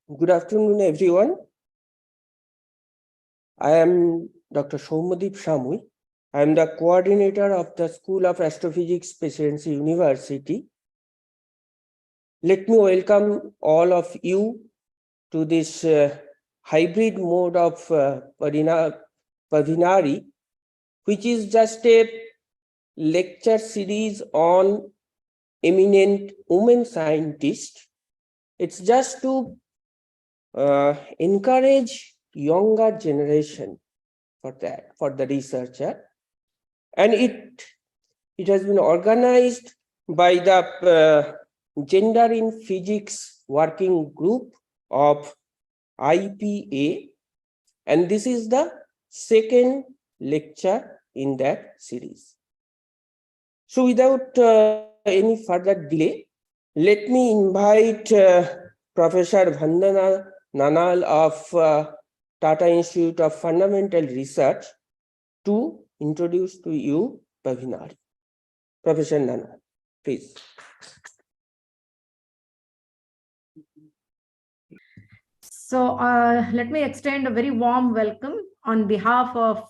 Good afternoon, everyone. I am Dr. Soumyadeep Shamui. I am the coordinator of the School of Astrophysics, Presidency University. Let me welcome all of you to this hybrid mode of PAVINARI, which is just a lecture series on eminent women scientists. It's just to encourage younger generation for the researcher, and it has been organized by the Gender in Physics Working Group of IPA, and this is the second lecture in that series. So without any further delay, let me invite Professor Vandana Nanal of Tata Institute of Fundamental Research to introduce to you PAVINARI. Professor Nanal, please. So let me extend a very warm welcome on behalf of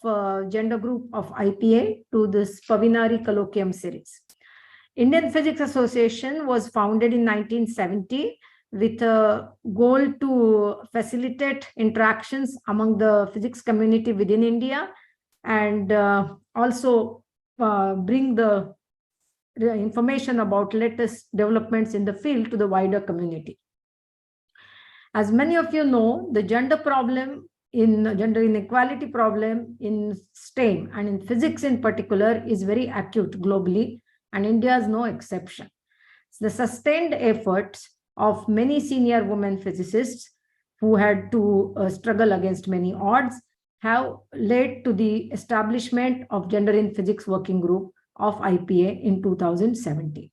Gender Group of IPA to this PAVINARI Colloquium series. Indian Physics Association was founded in 1970 with a goal to facilitate interactions among the physics community within India and also bring the information about latest developments in the field to the wider community. As many of you know, the gender inequality problem in STEM and in physics in particular is very acute globally, and India is no exception. The sustained efforts of many senior women physicists who had to struggle against many odds have led to the establishment of Gender in Physics Working Group of IPA in 2017.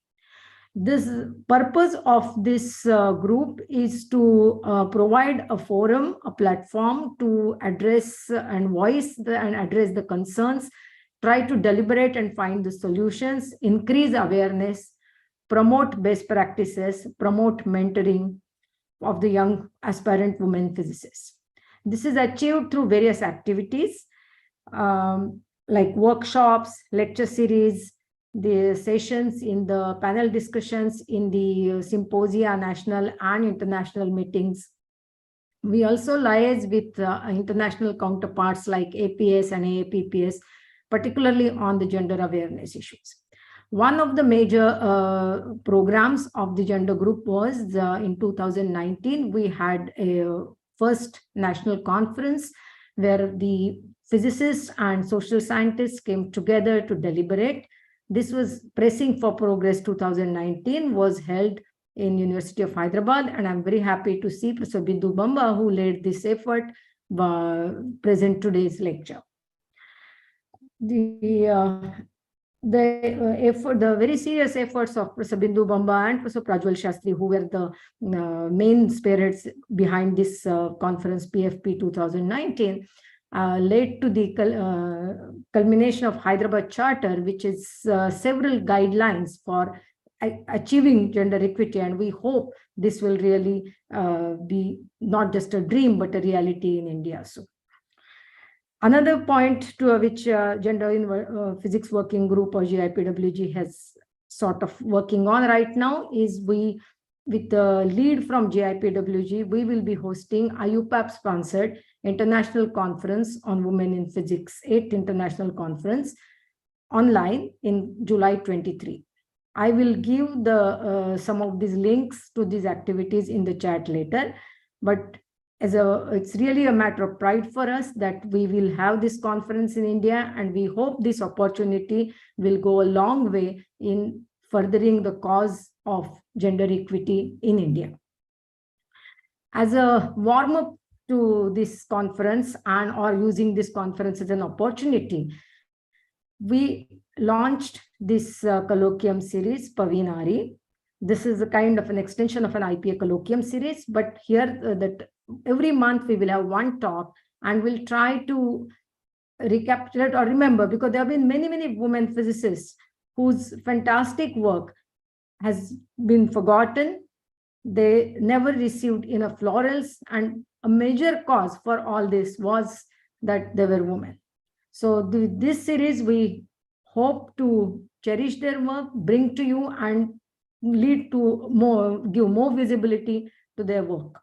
This purpose of this group is to provide a forum, a platform to address and voice and address the concerns, try to deliberate and find the solutions, increase awareness, promote best practices, promote mentoring of the young aspirant women physicists. This is achieved through various activities like workshops, lecture series, the sessions in the panel discussions, in the symposia, national and international meetings. We also liaise with international counterparts like APS and AAPPS, particularly on the gender awareness issues. One of the major programs of the gender group was in 2019, we had a first national conference where the physicists and social scientists came together to deliberate. This was Pressing for Progress 2019, was held in University of Hyderabad, and I'm very happy to see Professor Bindu Bamba, who led this effort, present today's lecture. The very serious efforts of Professor Bindu Bamba and Professor Prajwal Shastri, who were the main spirits behind this conference, PFP 2019, led to the culmination of Hyderabad Charter, which is several guidelines for achieving gender equity. And we hope this will really be not just a dream, but a reality in India. So another point to which Gender in Physics Working Group or GIPWG has sort of working on right now is with the lead from GIPWG, we will be hosting IUPAC-sponsored International Conference on Women in Physics, 8th International Conference, online in July 23. I will give the some of these links to these activities in the chat later, but it's really a matter of pride for us that we will have this conference in India, and we hope this opportunity will go a long way in furthering the cause of gender equity in India. As a warm-up to this conference or using this conference as an opportunity, we launched this colloquium series, PAVINARI. This is a kind of an extension of an IPA colloquium series, but here that every month we will have one talk, and we'll try to recapitulate or remember, because there have been many women physicists whose fantastic work has been forgotten they never received enough laurels, and a major cause for all this was that they were women. So this series, we hope to cherish their work, bring to you, and lead to give more visibility to their work.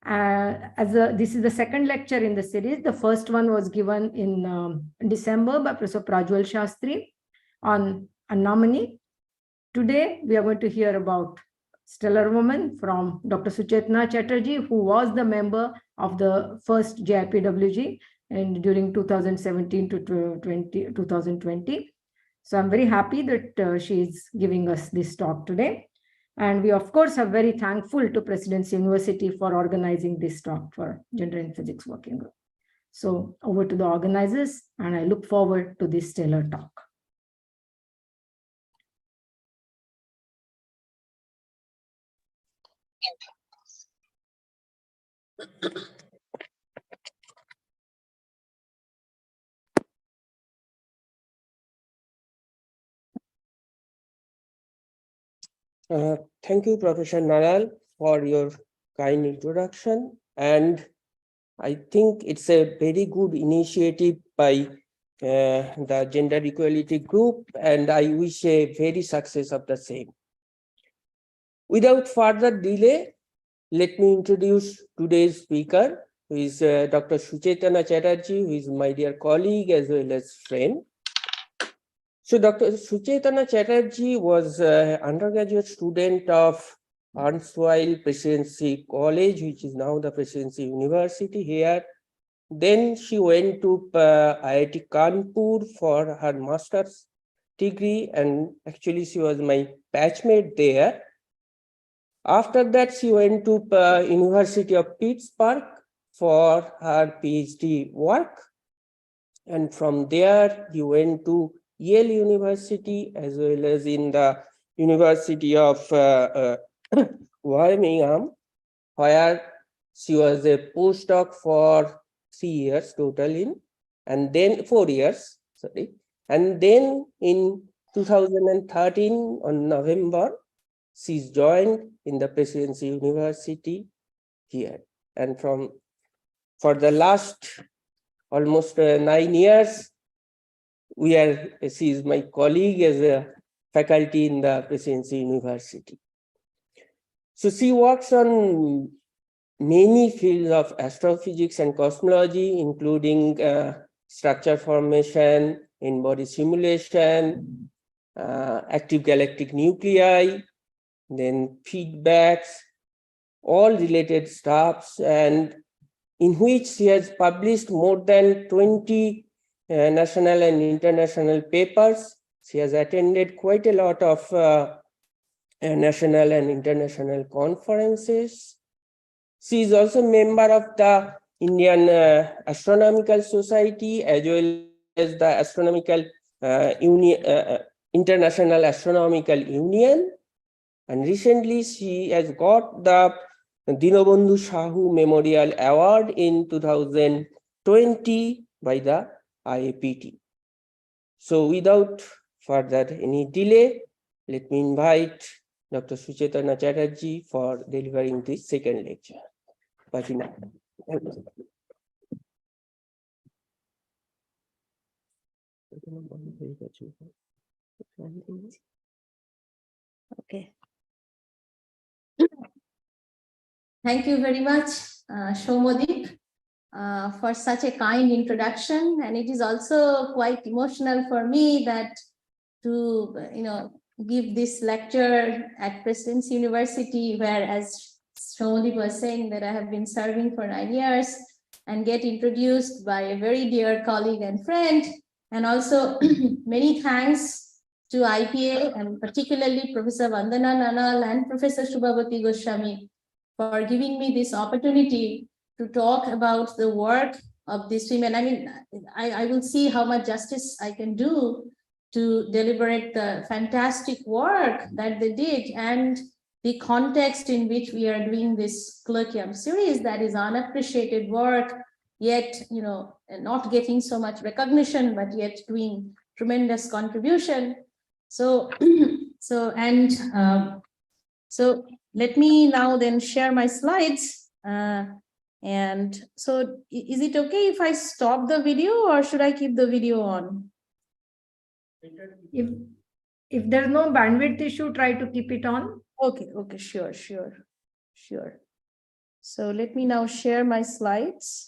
This is the second lecture in the series. The first one was given in December by Professor Prajwal Shastri on Anamani. Today, we are going to hear about stellar woman from Dr. Suchetna Chatterjee, who was the member of the first JIPWG and during 2017 to 2020. So I'm very happy that she is giving us this talk today. And we, of course, are very thankful to Presidency University for organizing this talk for Gender in Physics Working Group. So over to the organizers, and I look forward to this stellar talk. Thank you, Professor Naral, for your kind introduction. And I think it's a very good initiative by the Gender Equality Group, and I wish a very success of the same. Without further delay, let me introduce today's speaker, who is Dr. Suchetna Chatterjee, who is my dear colleague as well as friend. So Dr. Suchetna Chatterjee was an undergraduate student of erstwhile Presidency College, which is now the Presidency University here. Then she went to IIT Kanpur for her master's degree, and actually she was my batchmate there. After that, she went to University of Pittsburgh for her PhD work. And from there, he went to Yale University as well as in the University of Birmingham, where she was a postdoc for 3 years total and then 4 years, sorry. And then in 2013 on November, she's joined in the Presidency University here. And for the last almost 9 years, she is my colleague as a faculty in the Presidency University. So she works on many fields of astrophysics and cosmology, including structure formation, in-body simulation, active galactic nuclei, then feedbacks, all related stuffs, and in which she has published more than 20 national and international papers. She has attended quite a lot of national and international conferences. She is also a member of the Indian Astronomical Society as well as the International Astronomical Union. And recently she has got the Dinobandhu Sahu Memorial Award in 2020 by the IAPT. So without further any delay, let me invite Dr. Suchetna Chatterjee for delivering this second lecture. PAVINARI. Okay. Thank you very much, Shoumodip, for such a kind introduction. And it is also quite emotional for me that to, give this lecture at Presidency University, where, as Shoumodip was saying, that I have been serving for 9 years, and get introduced by a very dear colleague and friend. And also many thanks to IPA and particularly Professor Vandana Nanal and Professor Shubhavati Goswami for giving me this opportunity to talk about the work of these women. I mean, I will see how much justice I can do to deliberate the fantastic work that they did and the context in which we are doing this colloquium series, that is unappreciated work, yet, not getting so much recognition, but yet doing tremendous contribution. So let me now then share my slides. And so is it okay if I stop the video or should I keep the video on? If there's no bandwidth issue, try to keep it on. Okay, sure. So let me now share my slides.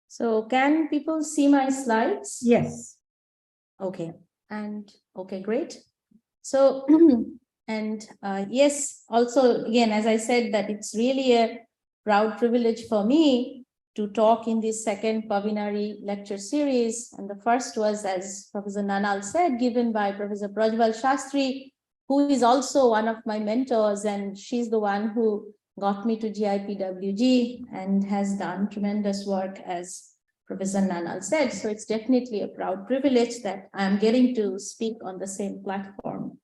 So can people see my slides? Yes. Okay, and okay, great. So, and yes, also, again, as I said, that it's really a proud privilege for me to talk in this second Pavinari lecture series. And the first was, as Professor Nanal said, given by Professor Prajwal Shastri, who is also one of my mentors, and she's the one who got me to GIPWG and has done tremendous work, as Professor Nanal said. So it's definitely a proud privilege that I'm getting to speak on the same platform.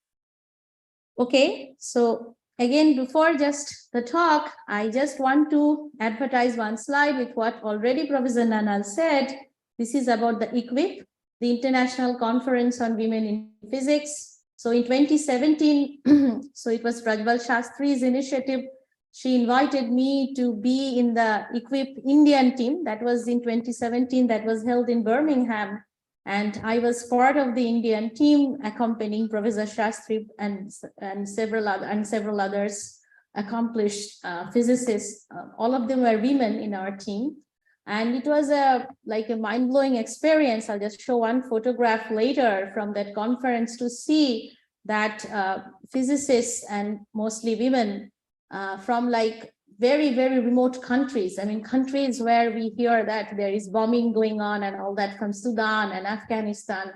Okay, so again, before just the talk, I just want to advertise one slide with what already Professor Nanal said. This is about the EQUIP, the International Conference on Women in Physics. So in 2017, so it was Prajwal Shastri's initiative. She invited me to be in the EQUIP Indian team. That was in 2017, that was held in Birmingham. And I was part of the Indian team accompanying Professor Shastri and several others accomplished physicists. All of them were women in our team. And it was like a mind-blowing experience. I'll just show one photograph later from that conference to see that physicists, and mostly women, from like very, very remote countries. I mean, countries where we hear that there is bombing going on and all that, from Sudan and Afghanistan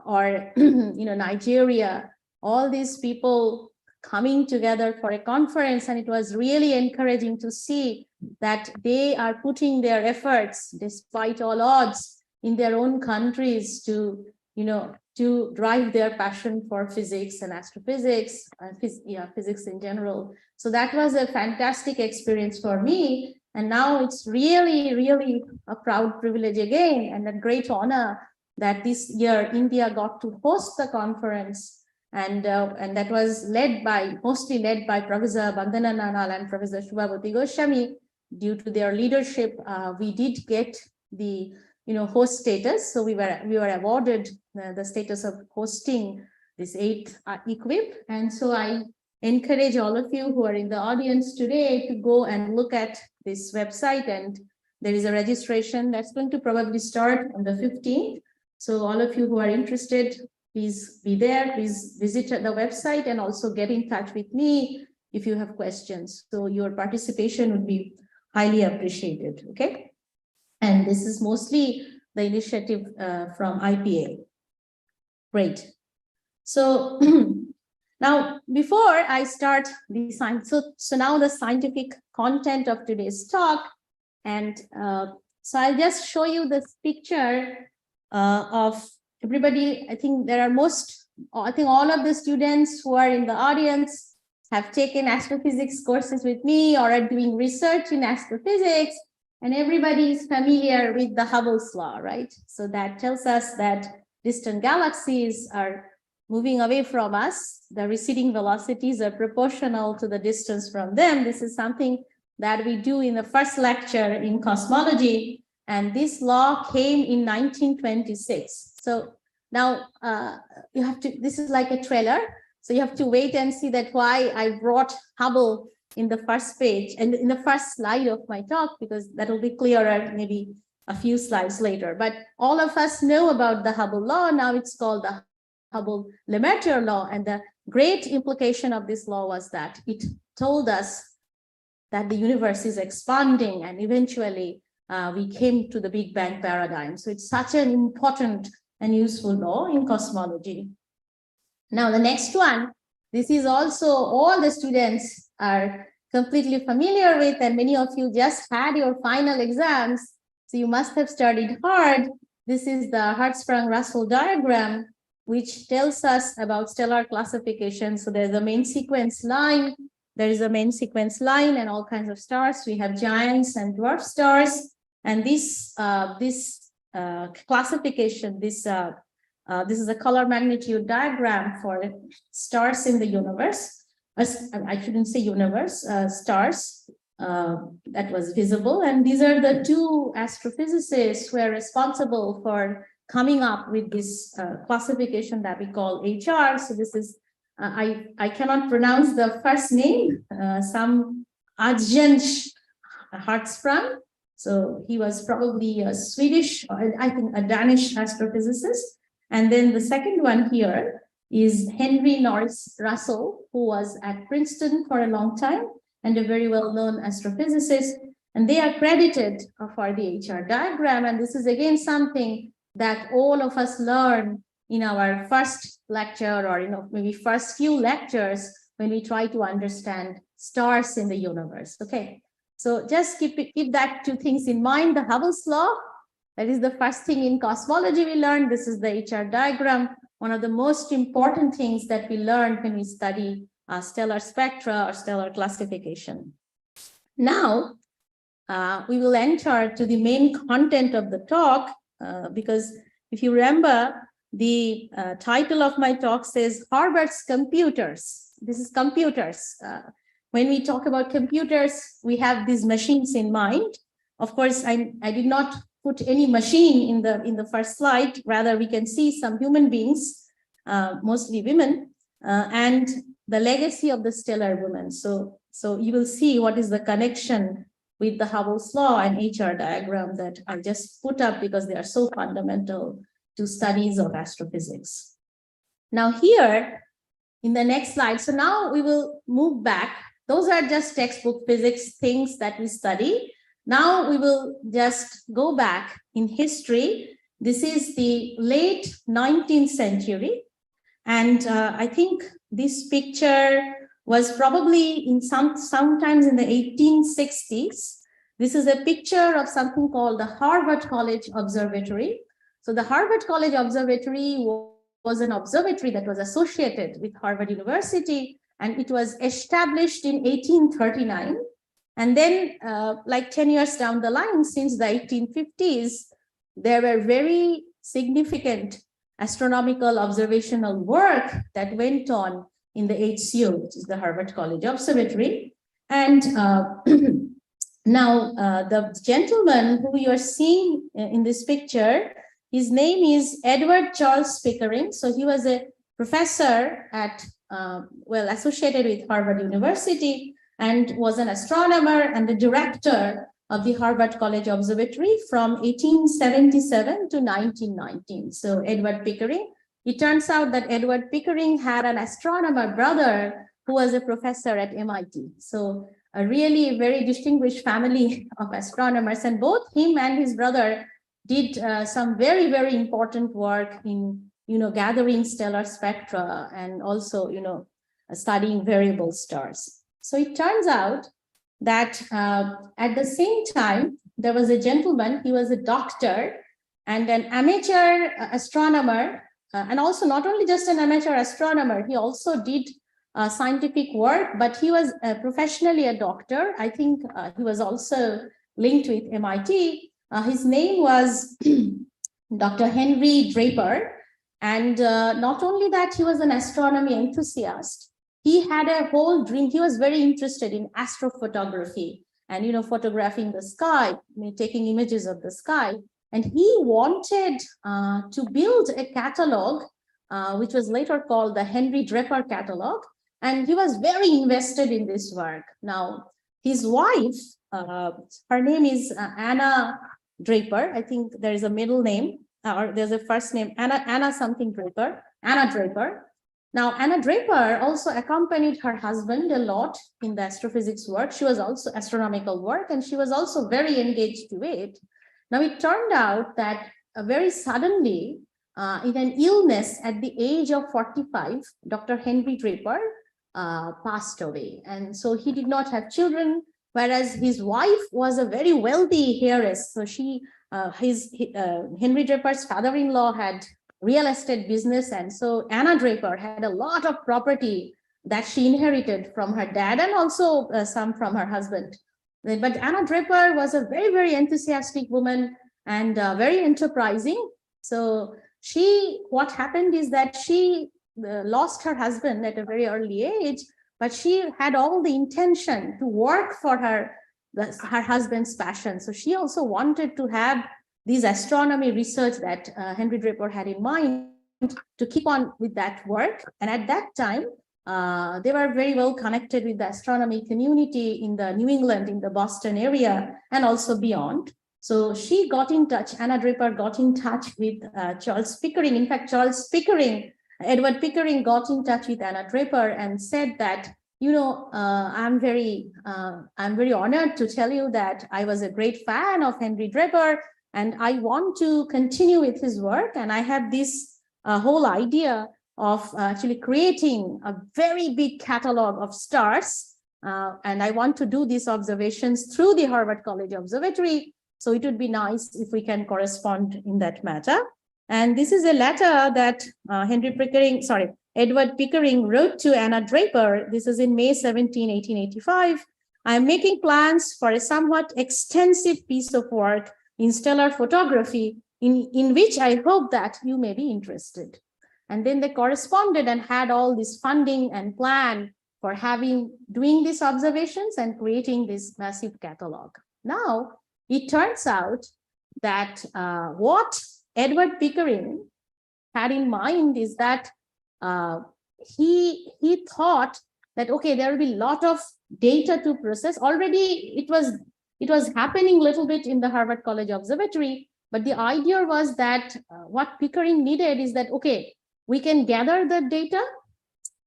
or, Nigeria, all these people coming together for a conference. And it was really encouraging to see that they are putting their efforts, despite all odds, in their own countries to, to drive their passion for physics and astrophysics, physics in general. So that was a fantastic experience for me. And now it's really, really a proud privilege again, and a great honor that this year India got to host the conference. And that was mostly led by Professor Bandana Nanal and Professor Shubhavati Goswami. Due to their leadership, we did get the host status. So we were awarded the status of hosting this 8th EQUIP. And so I encourage all of you who are in the audience today to go and look at this website. And there is a registration that's going to probably start on the 15th. So all of you who are interested, please be there, please visit the website, and also get in touch with me if you have questions. So your participation would be highly appreciated, okay? And this is mostly the initiative from IPA. Great. So now, before I start the science, so now the scientific content of today's talk, and so I'll just show you this picture of everybody. I think all of the students who are in the audience have taken astrophysics courses with me or are doing research in astrophysics, and everybody is familiar with the Hubble's law, right? So that tells us that distant galaxies are moving away from us. The receding velocities are proportional to the distance from them. This is something that we do in the first lecture in cosmology. And this law came in 1926. So now this is like a trailer. So you have to wait and see that why I brought Hubble in the first page and in the first slide of my talk, because that will be clearer maybe a few slides later. But all of us know about the Hubble law. Now it's called the Hubble-Lemaître law. And the great implication of this law was that it told us that the universe is expanding, and eventually we came to the Big Bang paradigm. So it's such an important and useful law in cosmology. Now the next one, this is also all the students are completely familiar with, and many of you just had your final exams, so you must have studied hard. This is the Hertzsprung-Russell diagram, which tells us about stellar classification. So there's a main sequence line, there is a main sequence line and all kinds of stars. We have giants and dwarf stars. And this classification, this is a color magnitude diagram for stars in the universe. I shouldn't say universe, stars that was visible. And these are the two astrophysicists who are responsible for coming up with this classification that we call HR. So this is, I cannot pronounce the first name, some Adjens Hartsprung. So he was probably a Swedish, or I think a Danish astrophysicist. And then the second one here is Henry Norris Russell, who was at Princeton for a long time and a very well-known astrophysicist. And they are credited for the HR diagram. And this is again something that all of us learn in our first lecture, or maybe first few lectures when we try to understand stars in the universe. Okay, so just keep that two things in mind. The Hubble's law, that is the first thing in cosmology we learned. This is the HR diagram, one of the most important things that we learn when we study stellar spectra or stellar classification. Now, we will enter to the main content of the talk, because if you remember, the title of my talk says Harvard's computers. This is computers. When we talk about computers, we have these machines in mind. Of course, I did not put any machine in the first slide. Rather, we can see some human beings, mostly women, and the legacy of the stellar women. So you will see what is the connection with the Hubble's law and HR diagram that I just put up because they are so fundamental to studies of astrophysics. Now here in the next slide, so now we will move back. Those are just textbook physics things that we study. Now we will just go back in history. This is the late 19th century. And I think this picture was probably in sometimes in the 1860s. This is a picture of something called the Harvard College Observatory. So the Harvard College Observatory was an observatory that was associated with Harvard University, and it was established in 1839. And then like 10 years down the line, since the 1850s, there were very significant astronomical observational work that went on in the HCO, which is the Harvard College Observatory. And now the gentleman who you are seeing in this picture, his name is Edward Charles Pickering. So he was a professor at, associated with Harvard University, and was an astronomer and the director of the Harvard College Observatory from 1877 to 1919. So Edward Pickering. It turns out that Edward Pickering had an astronomer brother who was a professor at MIT. So a really very distinguished family of astronomers, and both him and his brother did some very, very important work in, gathering stellar spectra and also, studying variable stars. So it turns out that at the same time, there was a gentleman, he was a doctor and an amateur astronomer, and also not only just an amateur astronomer, he also did scientific work, but he was professionally a doctor. I think he was also linked with MIT. His name was Dr. Henry Draper. And not only that, he was an astronomy enthusiast. He had a whole dream. He was very interested in astrophotography and, photographing the sky, taking images of the sky. And he wanted to build a catalog, which was later called the Henry Draper catalog. And he was very invested in this work. Now, his wife, her name is Anna Draper. I think there is a middle name, or there's a first name, Anna something Draper, Anna Draper. Now, Anna Draper also accompanied her husband a lot in the astrophysics work. She was also astronomical work, and she was also very engaged to it. Now, it turned out that very suddenly, in an illness at the age of 45, Dr. Henry Draper passed away. And so he did not have children, whereas his wife was a very wealthy heiress. So Henry Draper's father-in-law had real estate business. And so Anna Draper had a lot of property that she inherited from her dad and also some from her husband. But Anna Draper was a very, very enthusiastic woman and very enterprising. So what happened is that she lost her husband at a very early age, but she had all the intention to work for her husband's passion. So she also wanted to have this astronomy research that Henry Draper had in mind to keep on with that work. And at that time, they were very well connected with the astronomy community in the New England, in the Boston area, and also beyond. So she got in touch, Anna Draper got in touch with Charles Pickering. In fact, Edward Pickering got in touch with Anna Draper and said that, I'm very honored to tell you that I was a great fan of Henry Draper and I want to continue with his work. And I have this whole idea of actually creating a very big catalog of stars. And I want to do these observations through the Harvard College Observatory. So it would be nice if we can correspond in that matter. And this is a letter that Edward Pickering wrote to Anna Draper. This is in May 17, 1885. I am making plans for a somewhat extensive piece of work in stellar photography, in which I hope that you may be interested. And then they corresponded and had all this funding and plan for doing these observations and creating this massive catalog. Now, it turns out that what Edward Pickering had in mind is that he thought that, okay, there will be a lot of data to process. Already it was happening a little bit in the Harvard College Observatory, but the idea was that what Pickering needed is that, okay, we can gather the data.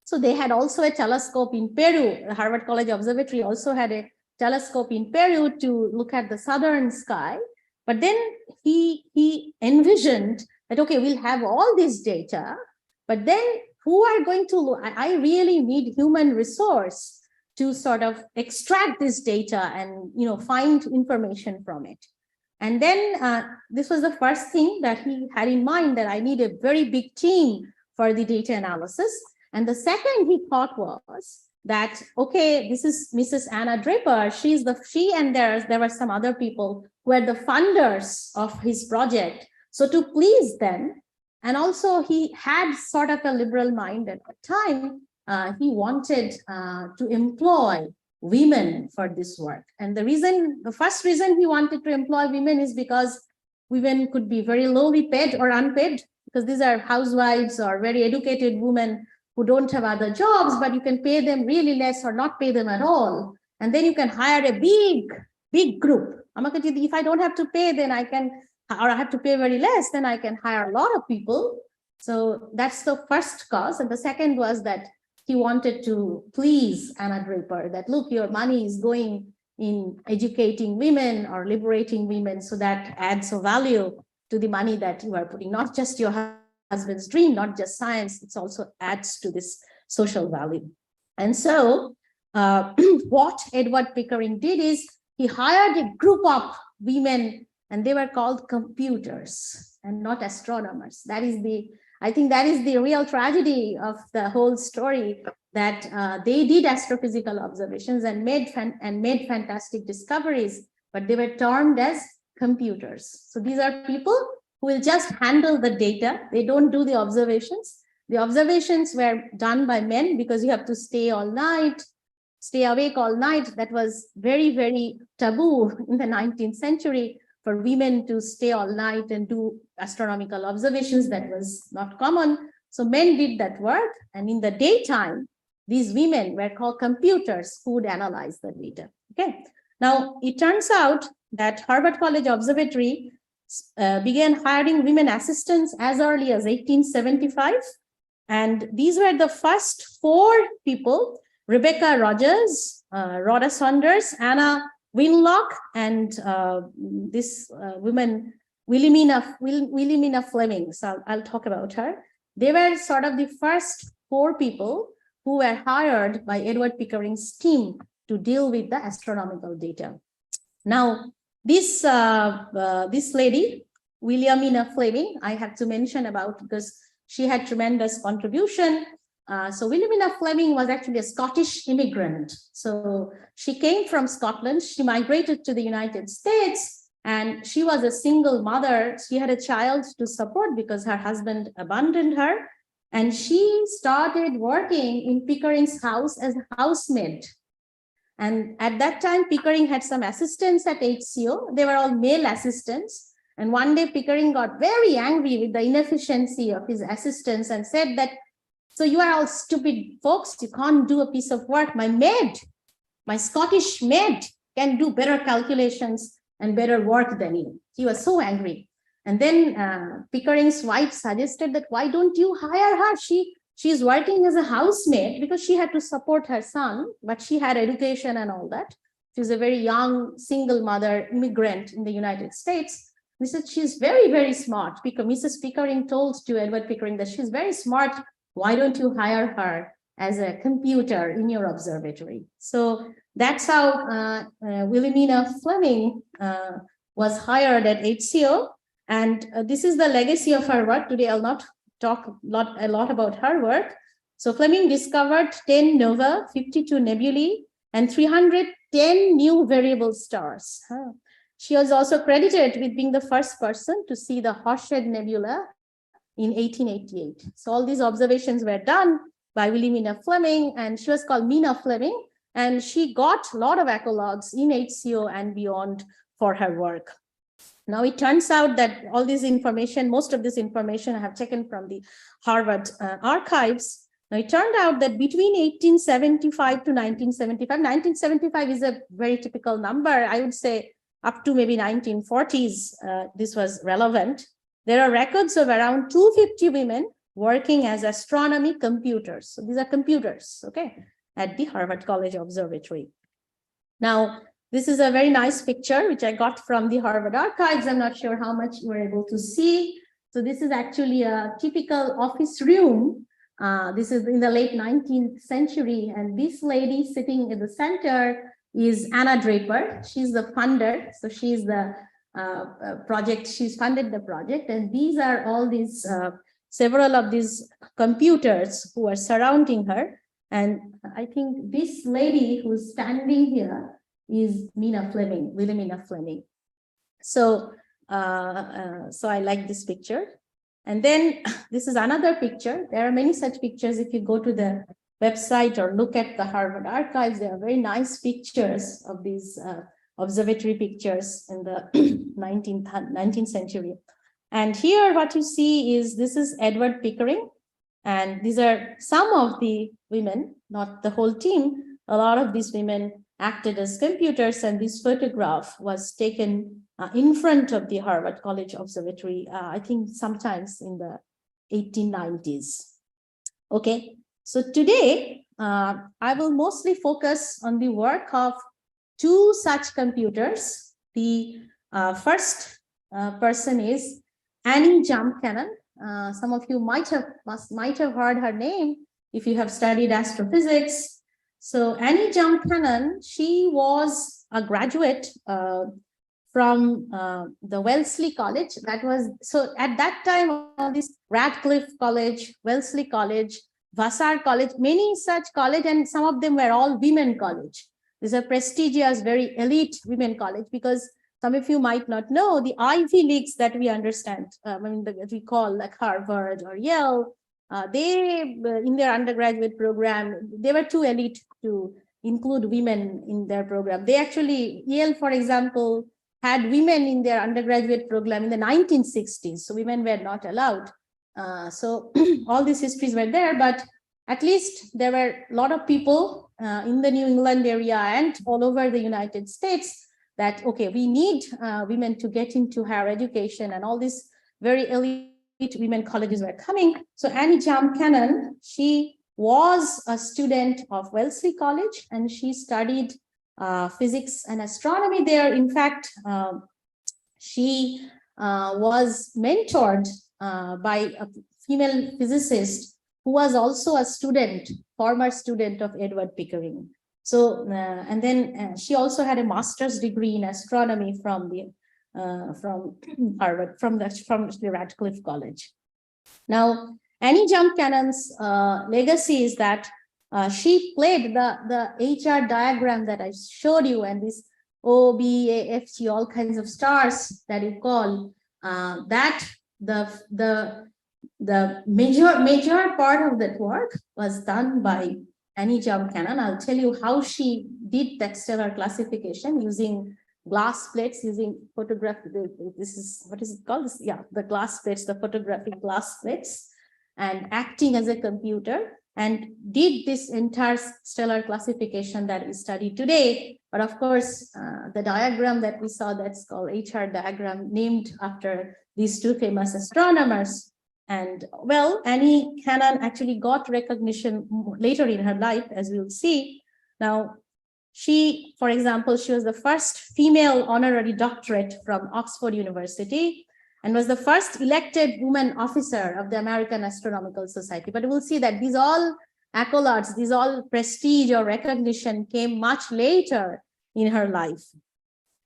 So they had also a telescope in Peru. The Harvard College Observatory also had a telescope in Peru to look at the southern sky. But then he envisioned that, okay, we'll have all this data, but then who are going to look? I really need human resource to sort of extract this data and find information from it. And then this was the first thing that he had in mind, that I need a very big team for the data analysis. And the second he thought was that, okay, this is Mrs. Anna Draper. She and there were some other people who were the funders of his project. So to please them, and also he had sort of a liberal mind at the time, he wanted to employ women for this work. And the first reason he wanted to employ women is because women could be very lowly paid or unpaid, because these are housewives or very educated women who don't have other jobs, but you can pay them really less or not pay them at all. And then you can hire a big group. If I don't have to pay, then I have to pay very less, then I can hire a lot of people. So that's the first cause. And the second was that he wanted to please Anna Draper, that, look, your money is going in educating women or liberating women, so that adds a value to the money that you are putting, not just your husband's dream, not just science, it also adds to this social value. And so what Edward Pickering did is he hired a group of women, and they were called computers and not astronomers. I think that is the real tragedy of the whole story, that they did astrophysical observations and made fantastic discoveries, but they were termed as computers. So these are people who will just handle the data. They don't do the observations. The observations were done by men, because you have to stay awake all night. That was very, very taboo in the 19th century. For women to stay all night and do astronomical observations, that was not common. So men did that work. And in the daytime, these women were called computers who would analyze the data. Okay. Now, it turns out that Harvard College Observatory began hiring women assistants as early as 1875. And these were the first 4 people: Rebecca Rogers, Rhoda Saunders, Anna Winlock, and this woman, Wilhelmina Fleming. So I'll talk about her. They were sort of the first 4 people who were hired by Edward Pickering's team to deal with the astronomical data. Now, this lady, Wilhelmina Fleming, I have to mention about, because she had tremendous contribution. So Wilhelmina Fleming was actually a Scottish immigrant. So she came from Scotland. She migrated to the United States, and she was a single mother. She had a child to support because her husband abandoned her. And she started working in Pickering's house as a housemaid. And at that time, Pickering had some assistants at HCO. They were all male assistants. And one day, Pickering got very angry with the inefficiency of his assistants and said that, so you are all stupid folks, you can't do a piece of work. My maid, my Scottish maid can do better calculations and better work than you. He was so angry. And then Pickering's wife suggested that, why don't you hire her? She's working as a housemaid because she had to support her son, but she had education and all that. She's a very young single mother immigrant in the United States. He said, she's very, very smart. Mrs. Pickering told to Edward Pickering that she's very smart. Why don't you hire her as a computer in your observatory? So that's how Wilhelmina Fleming was hired at HCO. And this is the legacy of her work. Today, I'll not talk a lot about her work. So Fleming discovered 10 nova, 52 nebulae, and 310 new variable stars. She was also credited with being the first person to see the Horsehead Nebula in 1888. So all these observations were done by Wilhelmina Fleming, and she was called Mina Fleming, and she got a lot of accolades in HCO and beyond for her work. Now it turns out that all this information, most of this information I have taken from the Harvard archives. Now it turned out that between 1875 to 1975 is a very typical number. I would say up to maybe 1940s, this was relevant. There are records of around 250 women working as astronomy computers. So these are computers, okay, at the Harvard College Observatory. Now, this is a very nice picture, which I got from the Harvard archives. I'm not sure how much you were able to see. So this is actually a typical office room. This is in the late 19th century. And this lady sitting in the center is Anna Draper. She's the funder. So she's the project, she's funded the project. And these are all these, several of these computers who are surrounding her. And I think this lady who's standing here is Mina Fleming, Wilhelmina Fleming. So, so I like this picture. And then this is another picture. There are many such pictures. If you go to the website or look at the Harvard archives, there are very nice pictures of these observatory pictures in the 19th century. And here what you see is, this is Edward Pickering. And these are some of the women, not the whole team. A lot of these women acted as computers, and this photograph was taken in front of the Harvard College Observatory, I think sometimes in the 1890s. Okay, so today I will mostly focus on the work of two such computers. The first person is Annie Jump Cannon. Some of you might have heard her name if you have studied astrophysics. So Annie Jump Cannon, she was a graduate from the Wellesley College. That was, so at that time, all this Radcliffe College, Wellesley College, Vassar College, many such college, and some of them were all women college. These are prestigious, very elite women college, because some of you might not know the Ivy Leagues that we understand, that we call like Harvard or Yale. They, in their undergraduate program, they were too elite to include women in their program. They actually, Yale, for example, had women in their undergraduate program in the 1960s. So women were not allowed. So all these histories were there, but at least there were a lot of people in the New England area and all over the United States that, okay, we need women to get into higher education, and all these very elite women colleges were coming. So Annie Jump Cannon, she was a student of Wellesley College, and she studied physics and astronomy there. In fact, she was mentored by a female physicist who was also a student, former student of Edward Pickering. So, and then she also had a master's degree in astronomy from Harvard, from the Radcliffe College. Now, Annie Jump Cannon's legacy is that she played the HR diagram that I showed you, and this O, B, A, F, G, all kinds of stars that you call, that the major part of that work was done by Annie Jump Cannon. I'll tell you how she did that stellar classification using glass plates, using photographic. This is, what is it called? This, yeah, the glass plates, the photographic glass plates, and acting as a computer, and did this entire stellar classification that we study today. But of course, the diagram that we saw, that's called HR diagram, named after these two famous astronomers. And well, Annie Cannon actually got recognition later in her life, as we'll see. Now, she, for example, she was the first female honorary doctorate from Oxford University, and was the first elected woman officer of the American Astronomical Society. But we'll see that these all accolades, these all prestige or recognition came much later in her life.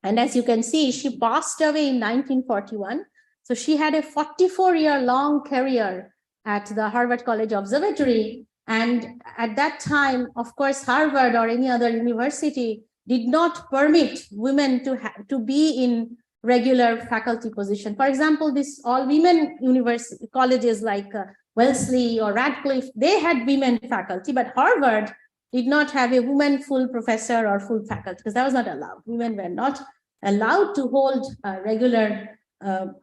And as you can see, she passed away in 1941. So she had a 44-year-long career at the Harvard College Observatory. And at that time, of course, Harvard or any other university did not permit women to be in regular faculty position. For example, this all-women university colleges like Wellesley or Radcliffe, they had women faculty, but Harvard did not have a woman full professor or full faculty, because that was not allowed. Women were not allowed to hold a regular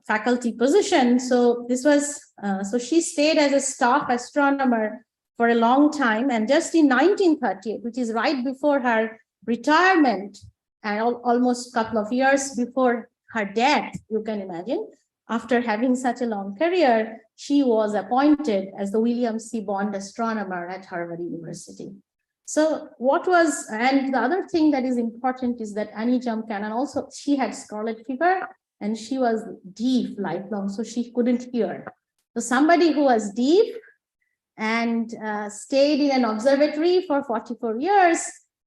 faculty position. So this was, so she stayed as a staff astronomer for a long time. And just in 1938, which is right before her retirement, and almost a couple of years before her death, you can imagine, after having such a long career, she was appointed as the William C. Bond astronomer at Harvard University. So what was, and the other thing that is important is that Annie Jump Cannon also, she had scarlet fever and she was deaf lifelong, so she couldn't hear. So somebody who was deaf and stayed in an observatory for 44 years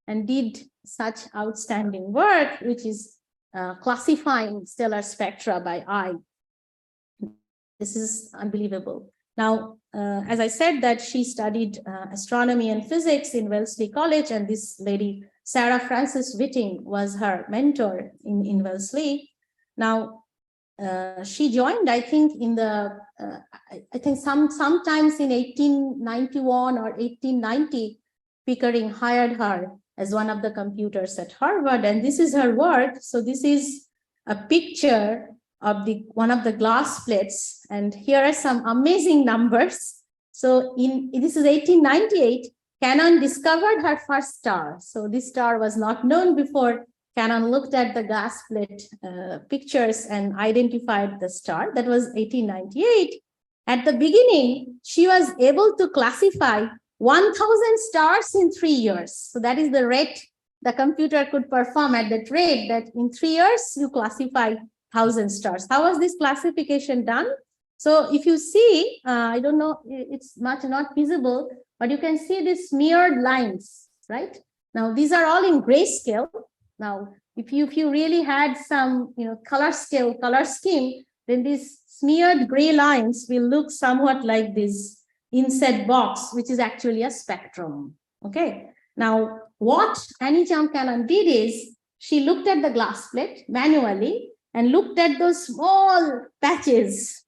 and did such outstanding work, which is classifying stellar spectra by eye. This is unbelievable. Now, as I said, that she studied astronomy and physics in Wellesley College, and this lady, Sarah Frances Whiting, was her mentor in Wellesley. Now, she joined, I think, in the, I think sometimes in 1891 or 1890, Pickering hired her as one of the computers at Harvard, and this is her work. So this is a picture of one of the glass plates, and here are some amazing numbers. So this is 1898, Cannon discovered her first star. So this star was not known before. Cannon looked at the glass plate pictures and identified the star. That was 1898. At the beginning, she was able to classify 1,000 stars in 3 years. So that is the rate the computer could perform, at that rate, that in 3 years you classify 1,000 stars. How was this classification done? So if you see, I don't know, it's not visible, but you can see these smeared lines, right? Now these are all in grayscale. Now, if you really had some, color scheme, then these smeared gray lines will look somewhat like this inset box, which is actually a spectrum. Okay. Now, what Annie Jump Cannon did is she looked at the glass plate manually and looked at those small patches.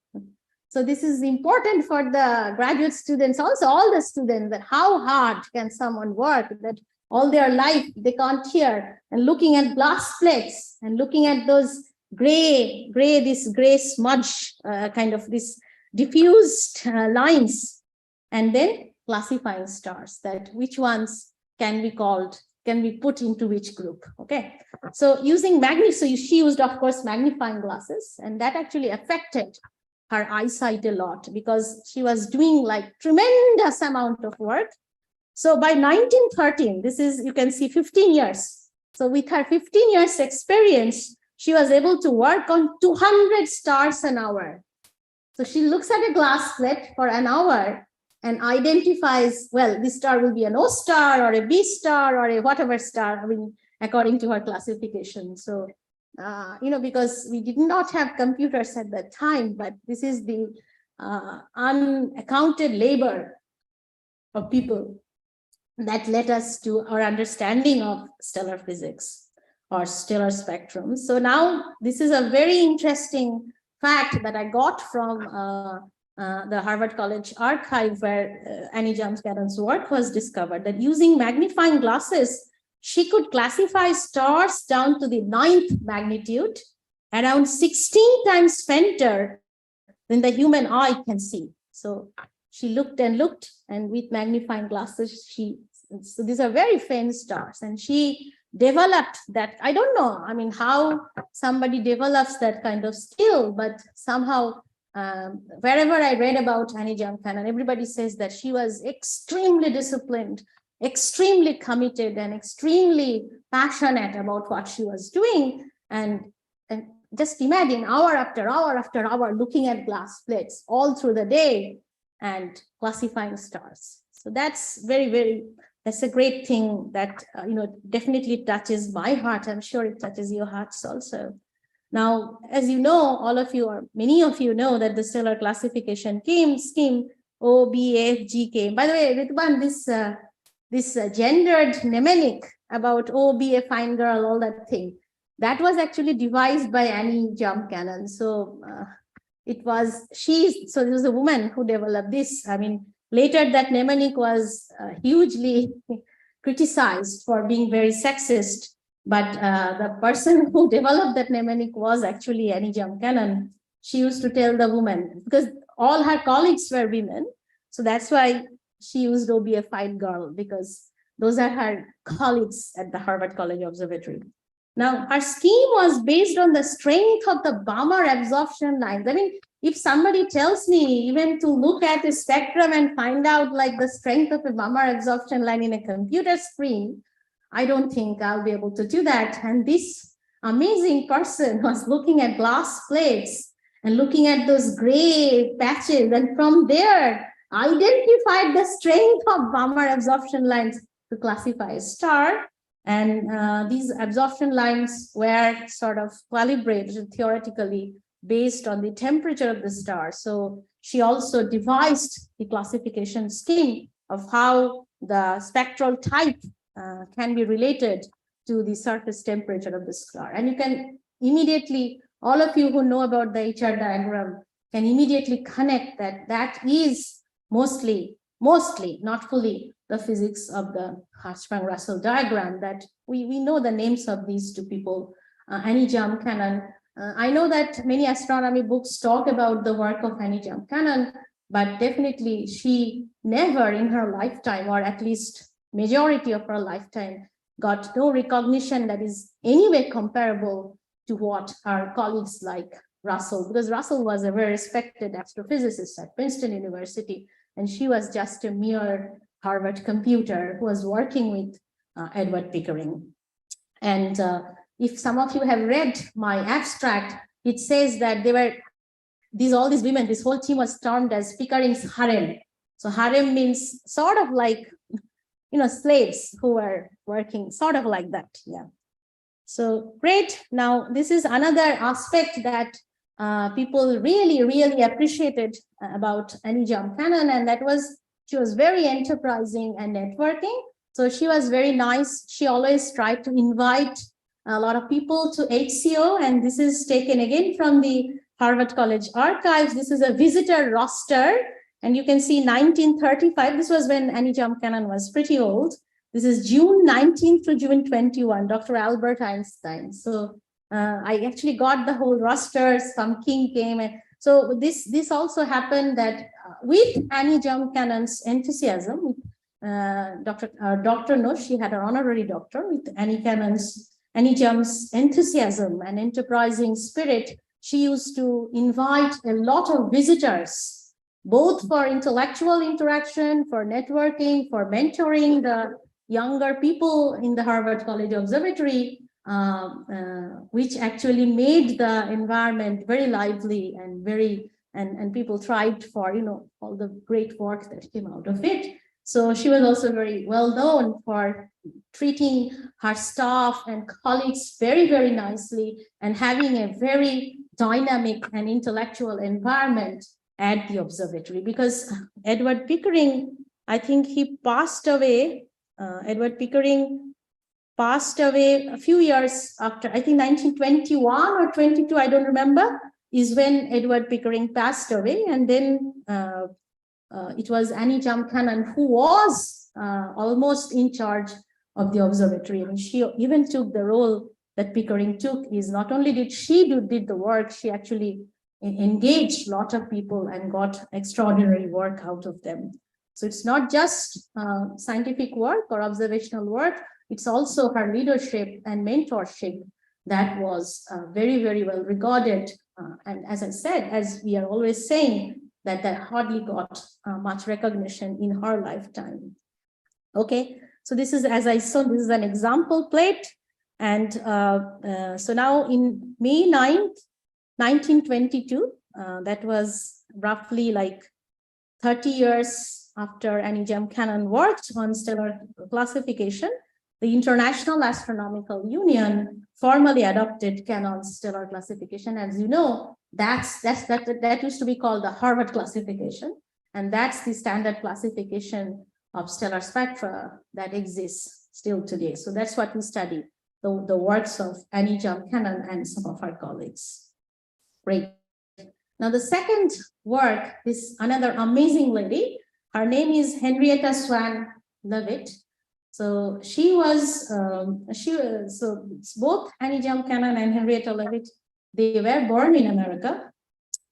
So this is important for the graduate students, also all the students, that how hard can someone work that all their life they can't hear, and looking at glass plates and looking at those gray smudge, kind of this diffused lines, and then classifying stars, that which ones can be put into which group. Okay, so using so she used, of course, magnifying glasses, and that actually affected her eyesight a lot because she was doing like tremendous amount of work. So by 1913, this is, you can see 15 years. So with her 15 years experience, she was able to work on 200 stars an hour. So she looks at a glass plate for an hour and identifies, well, this star will be an O star or a B star or a whatever star, I mean, according to her classification. So, because we did not have computers at that time, but this is the unaccounted labor of people that led us to our understanding of stellar physics or stellar spectrum. So now this is a very interesting fact that I got from the Harvard College archive, where Annie Jump-Cannon's work was discovered, that using magnifying glasses, she could classify stars down to the 9th magnitude, around 16 times fainter than the human eye can see. So she looked, and with magnifying glasses, so these are very faint stars, and she developed that. I don't know, I mean, how somebody develops that kind of skill, but somehow wherever I read about Annie Jump-Cannon, everybody says that she was extremely disciplined, extremely committed, and extremely passionate about what she was doing. And just imagine hour after hour after hour looking at glass plates all through the day and classifying stars. So that's that's a great thing that definitely touches my heart. I'm sure it touches your hearts also. Now, as you know, all of you, or many of you know, that the stellar classification scheme O, B, F, G, K. By the way, Ritban, this gendered mnemonic about O, be a fine girl, all that thing, that was actually devised by Annie Jump-Cannon. So so there was a woman who developed this. I mean, later that mnemonic was hugely criticized for being very sexist, but the person who developed that mnemonic was actually Annie Jump-Cannon. She used to tell the woman, because all her colleagues were women, so that's why she used "Oh, be a fine girl," because those are her colleagues at the Harvard College Observatory. Now, her scheme was based on the strength of the Balmer absorption lines. I mean, if somebody tells me even to look at a spectrum and find out like the strength of a Balmer absorption line in a computer screen, I don't think I'll be able to do that. And this amazing person was looking at glass plates and looking at those gray patches, and from there identified the strength of Balmer absorption lines to classify a star. And these absorption lines were sort of calibrated theoretically based on the temperature of the star. So she also devised the classification scheme of how the spectral type can be related to the surface temperature of the star. And you can immediately, all of you who know about the HR diagram can immediately connect that is mostly, not fully, the physics of the Hertzsprung-Russell diagram, that we know the names of these two people, Annie Jump-Cannon. I know that many astronomy books talk about the work of Annie Jump-Cannon, but definitely she never in her lifetime, or at least majority of her lifetime, got no recognition that is anyway comparable to what her colleagues like Russell, because Russell was a very respected astrophysicist at Princeton University, and she was just a mere Harvard computer who was working with Edward Pickering. And if some of you have read my abstract, it says that they were all these women, this whole team was termed as Pickering's harem. So harem means sort of like, slaves who were working, sort of like that. Yeah. So great. Now, this is another aspect that people really, really appreciated about Annie Jump-Cannon, and that was she was very enterprising and networking. So she was very nice. She always tried to invite a lot of people to HCO, and this is taken again from the Harvard College archives. This is a visitor roster, and you can see 1935. This was when Annie Jump-Cannon was pretty old. This is June 19th to June 21, Dr. Albert Einstein. So I actually got the whole roster. Some king came. And so this also happened that with Annie Jump-Cannon's enthusiasm, no, she had an honorary doctor. With Annie Jump's enthusiasm and enterprising spirit, she used to invite a lot of visitors, both for intellectual interaction, for networking, for mentoring the younger people in the Harvard College Observatory, which actually made the environment very lively and and people thrived for all the great work that came out of it. So she was also very well known for treating her staff and colleagues very, very nicely and having a very dynamic and intellectual environment at the observatory, because Edward Pickering, I think he passed away. Edward Pickering passed away a few years after, I think 1921 or 22, I don't remember, is when Edward Pickering passed away. And then it was Annie Jump Cannon who was almost in charge of the observatory. And she even took the role that Pickering took. Is not only did she did the work, she actually engaged a lot of people and got extraordinary work out of them. So it's not just scientific work or observational work, it's also her leadership and mentorship that was very, very well regarded. And as I said, as we are always saying, that hardly got much recognition in her lifetime. Okay, so this is, as I saw, this is an example plate. And so now in May 9th, 1922, that was roughly like 30 years after Annie Jump Cannon worked on stellar classification, the International Astronomical Union formally adopted Cannon's stellar classification. As you know, that used to be called the Harvard classification, and that's the standard classification of stellar spectra that exists still today. So that's what we study, the works of Annie Jump Cannon and some of our colleagues. Great. Now the second work is another amazing lady. Her name is Henrietta Swan Leavitt. So she was, so it's both Annie Jump Cannon and Henrietta Leavitt. They were born in America.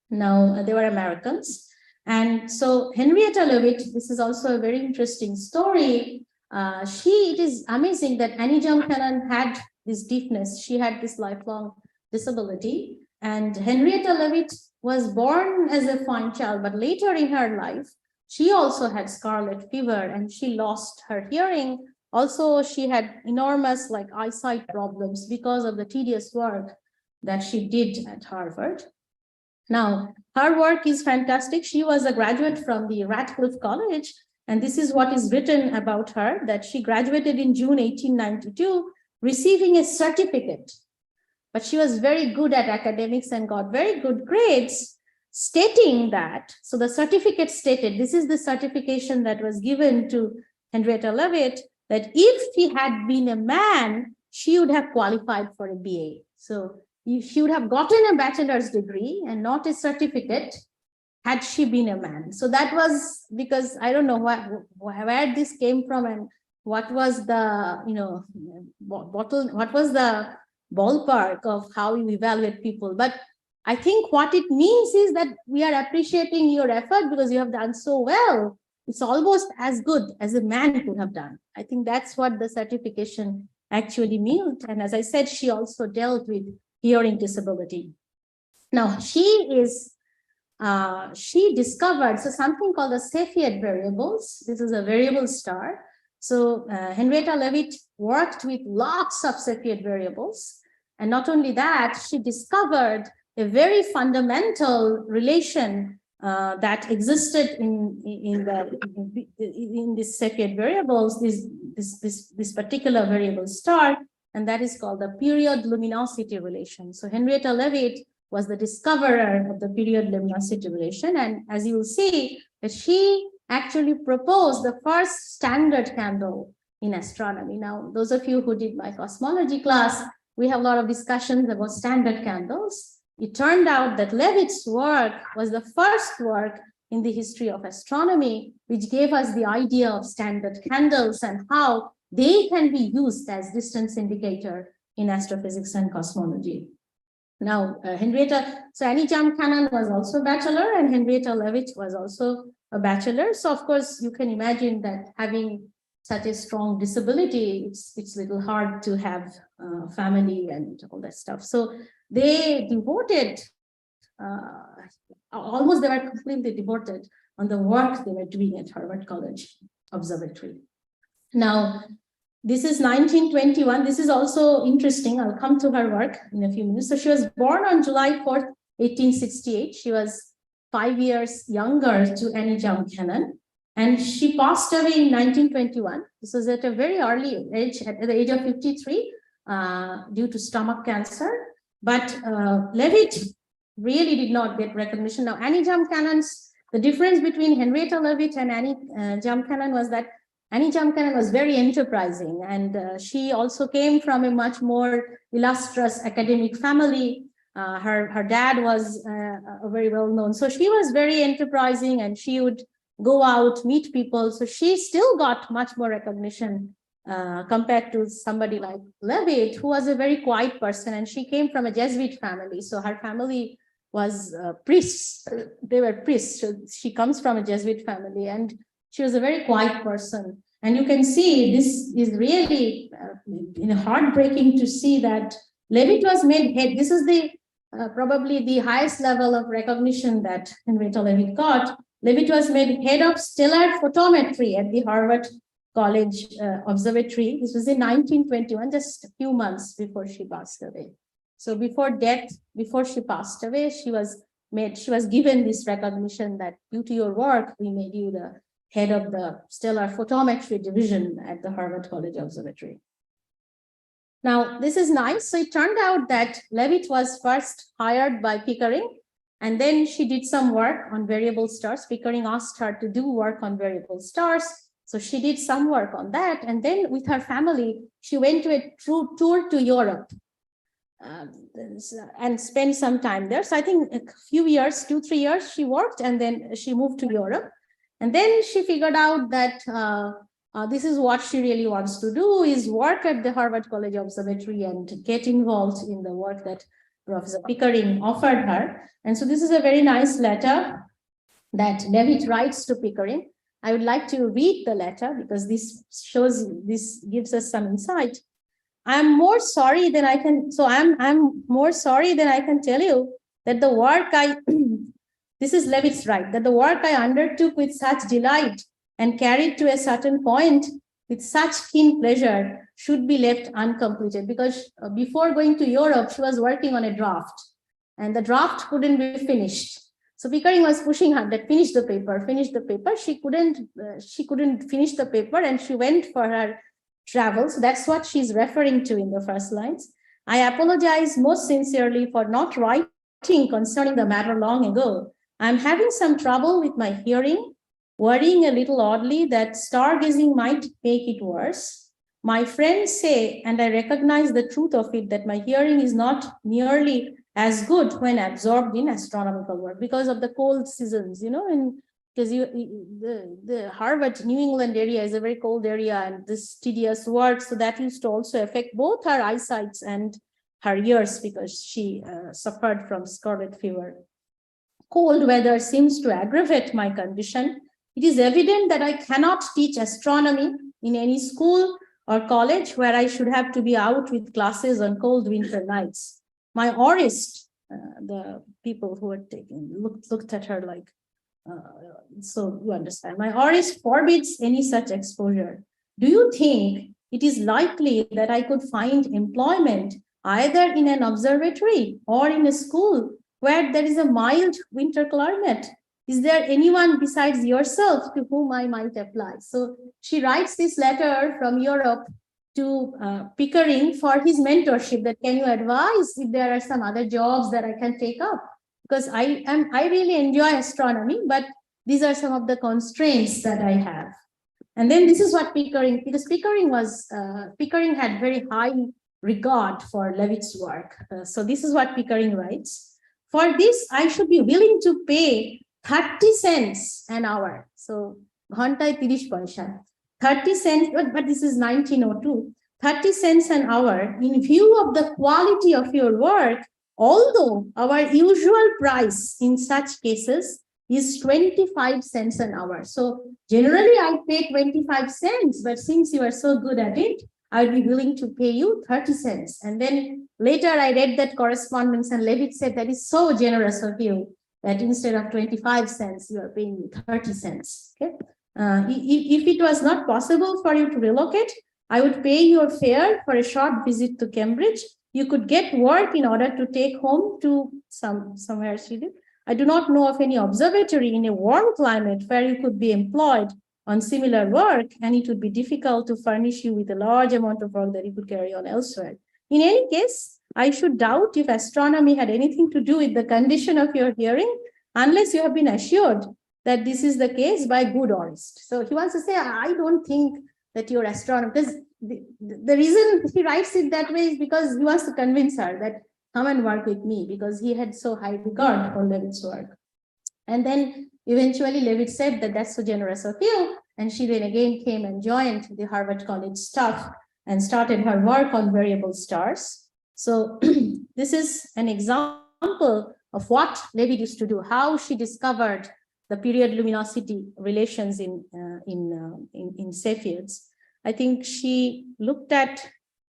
Now they were Americans. And so Henrietta Leavitt, this is also a very interesting story. It is amazing that Annie Jump Cannon had this deafness. She had this lifelong disability. And Henrietta Leavitt was born as a fine child, but later in her life, she also had scarlet fever and she lost her hearing. Also, she had enormous eyesight problems because of the tedious work that she did at Harvard. Now, her work is fantastic. She was a graduate from the Radcliffe College, and this is what is written about her, that she graduated in June 1892, receiving a certificate. But she was very good at academics and got very good grades, stating that, so the certificate stated, this is the certification that was given to Henrietta Leavitt, that if she had been a man, she would have qualified for a BA. So she would have gotten a bachelor's degree and not a certificate had she been a man. So that was because I don't know where this came from and what was the, what was the ballpark of how you evaluate people. But I think what it means is that we are appreciating your effort because you have done so well. It's almost as good as a man could have done. I think that's what the certification actually meant. And as I said, she also dealt with hearing disability. Now, she discovered something called the Cepheid variables. This is a variable star. So Henrietta Leavitt worked with lots of Cepheid variables. And not only that, she discovered a very fundamental relation that existed in this Cepheid variables, this particular variable star, and that is called the period luminosity relation. So Henrietta Leavitt was the discoverer of the period luminosity relation, and as you will see, that she actually proposed the first standard candle in astronomy. Now, those of you who did my cosmology class, we have a lot of discussions about standard candles. It turned out that Leavitt's work was the first work in the history of astronomy, which gave us the idea of standard candles and how they can be used as distance indicator in astrophysics and cosmology. Now, Annie Jump Cannon was also a bachelor and Henrietta Leavitt was also a bachelor. So of course, you can imagine that having such a strong disability, it's a little hard to have family and all that stuff. So they devoted, almost they were completely devoted on the work they were doing at Harvard College Observatory. Now, this is 1921. This is also interesting. I'll come to her work in a few minutes. So she was born on July 4th, 1868. She was 5 years younger to Annie Jump Cannon. And she passed away in 1921. This was at a very early age, at the age of 53, due to stomach cancer. But Leavitt really did not get recognition. Now, Annie Jump-Cannon's, the difference between Henrietta Leavitt and Annie Jump-Cannon was that Annie Jump-Cannon was very enterprising, and she also came from a much more illustrious academic family. Her dad was a very well-known, so she was very enterprising, and she would go out, meet people. So she still got much more recognition compared to somebody like Leavitt, who was a very quiet person, and she came from a Jesuit family. So her family was priests. They were priests. So she comes from a Jesuit family, and she was a very quiet person. And you can see this is really heartbreaking to see that Leavitt was made head. This is the probably the highest level of recognition that Henrietta Leavitt got. Leavitt was made head of stellar photometry at the Harvard College Observatory. This was in 1921, just a few months before she passed away. So before death, before she passed away, she was given this recognition that due to your work, we made you the head of the stellar photometry division at the Harvard College Observatory. Now, this is nice. So it turned out that Leavitt was first hired by Pickering, and then she did some work on variable stars. Pickering asked her to do work on variable stars. So she did some work on that. And then with her family, she went to a tour to Europe and spent some time there. So I think a few years, 2-3 years, she worked, and then she moved to Europe. And then she figured out that this is what she really wants to do, is work at the Harvard College Observatory and get involved in the work that Professor Pickering offered her. And so this is a very nice letter that Leavitt writes to Pickering. I would like to read the letter because this gives us some insight. I'm more sorry than I can tell you that the work this is Leavitt's right, that the work I undertook with such delight and carried to a certain point with such keen pleasure should be left uncompleted, because before going to Europe, she was working on a draft, and the draft couldn't be finished. So Pickering was pushing her that finish the paper. She couldn't finish the paper, and she went for her travels. That's what she's referring to in the first lines. I apologize most sincerely for not writing concerning the matter long ago. I'm having some trouble with my hearing, worrying a little oddly that stargazing might make it worse. My friends say, and I recognize the truth of it, that my hearing is not nearly as good when absorbed in astronomical work because of the cold seasons, and because the Harvard, New England area is a very cold area, and this tedious work, so that used to also affect both her eyesight and her ears because she suffered from scarlet fever. Cold weather seems to aggravate my condition. It is evident that I cannot teach astronomy in any school or college where I should have to be out with classes on cold winter nights. My aurist, the people who were looked at her like, so you understand. My aurist forbids any such exposure. Do you think it is likely that I could find employment either in an observatory or in a school where there is a mild winter climate? Is there anyone besides yourself to whom I might apply? So she writes this letter from Europe to Pickering for his mentorship, that can you advise if there are some other jobs that I can take up? Because I really enjoy astronomy, but these are some of the constraints that I have. And then this is what Pickering, because Pickering had very high regard for Leavitt's work. So this is what Pickering writes. For this, I should be willing to pay 30 cents an hour. So, ghantai 30 paisa. 30 cents, but this is 1902. 30 cents an hour in view of the quality of your work, although our usual price in such cases is 25 cents an hour. So generally I pay 25 cents, but since you are so good at it, I would be willing to pay you 30 cents. And then later I read that correspondence, and Leavitt said that is so generous of you that instead of 25 cents, you are paying me 30 cents. Okay. If it was not possible for you to relocate, I would pay your fare for a short visit to Cambridge. You could get work in order to take home to somewhere Sweden. I do not know of any observatory in a warm climate where you could be employed on similar work, and it would be difficult to furnish you with a large amount of work that you could carry on elsewhere. In any case, I should doubt if astronomy had anything to do with the condition of your hearing, unless you have been assured that this is the case by good honest. So he wants to say, I don't think that you're astronomer, because the reason he writes it that way is because he wants to convince her that come and work with me, because he had so high regard for Leavitt's work. And then eventually Leavitt said that that's so generous of you. And she then again came and joined the Harvard College staff and started her work on variable stars. So this is an example of what Leavitt used to do, how she discovered the period luminosity relations in Cepheids. I think she looked at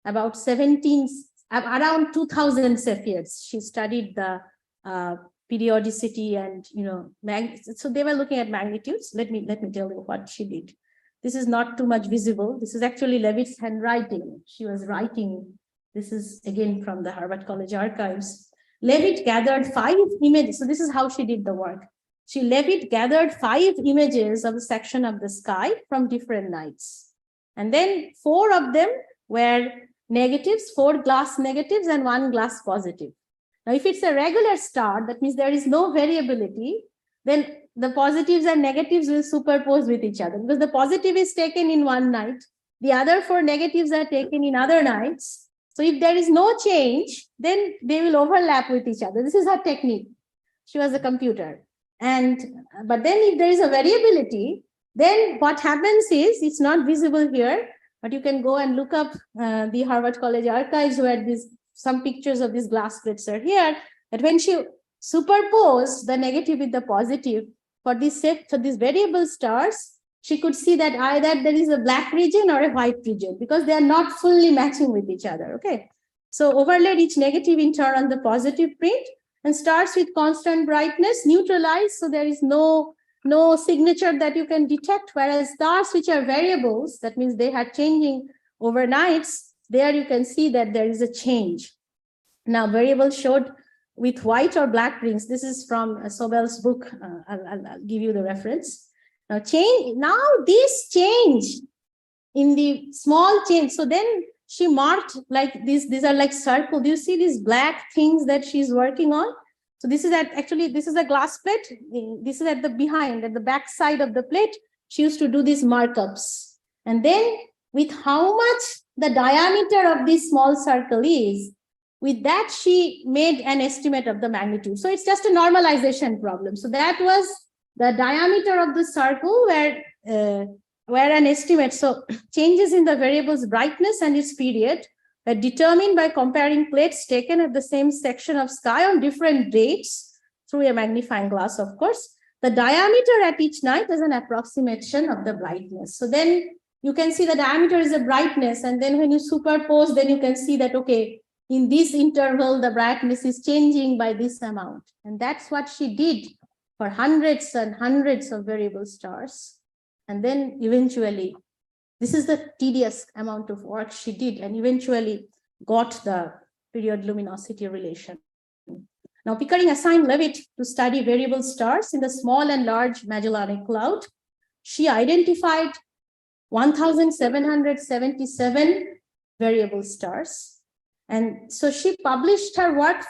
about around 2000 Cepheids. She studied the periodicity and, so they were looking at magnitudes. Let me tell you what she did. This is not too much visible. This is actually Leavitt's handwriting. She was writing. This is again from the Harvard College archives. Leavitt gathered 5 images. So this is how she did the work. Leavitt gathered 5 images of a section of the sky from different nights. And then 4 of them were negatives, 4 glass negatives and 1 glass positive. Now, if it's a regular star, that means there is no variability, then the positives and negatives will superpose with each other, because the positive is taken in one night, the other 4 negatives are taken in other nights. So if there is no change, then they will overlap with each other. This is her technique. She was a computer. But then if there is a variability, then what happens is, it's not visible here, but you can go and look up the Harvard College archives, where some pictures of these glass plates are here, that when she superposed the negative with the positive for these variable stars, she could see that either there is a black region or a white region, because they are not fully matching with each other. Okay. So overlaid each negative in turn on the positive print, and stars with constant brightness neutralized, so there is no signature that you can detect, whereas stars which are variables, that means they are changing overnights, there you can see that there is a change. Now, variables showed with white or black rings. This is from Sobel's book. I'll give you the reference. Now, this change in the small change. So then she marked like this. These are like circle. Do you see these black things that she's working on? So this is this is a glass plate. This is at the back side of the plate. She used to do these markups. And then with how much the diameter of this small circle is, with that she made an estimate of the magnitude. So it's just a normalization problem. So that was the diameter of the circle where an estimate. So changes in the variable's brightness and its period are determined by comparing plates taken at the same section of sky on different dates through a magnifying glass, of course. The diameter at each night is an approximation of the brightness. So then you can see the diameter is a brightness, and then when you superpose, then you can see that, okay, in this interval, the brightness is changing by this amount. And that's what she did for hundreds and hundreds of variable stars. And then eventually, this is the tedious amount of work she did, and eventually got the period luminosity relation. Now, Pickering assigned Leavitt to study variable stars in the small and large Magellanic Cloud. She identified 1,777 variable stars. And so she published her work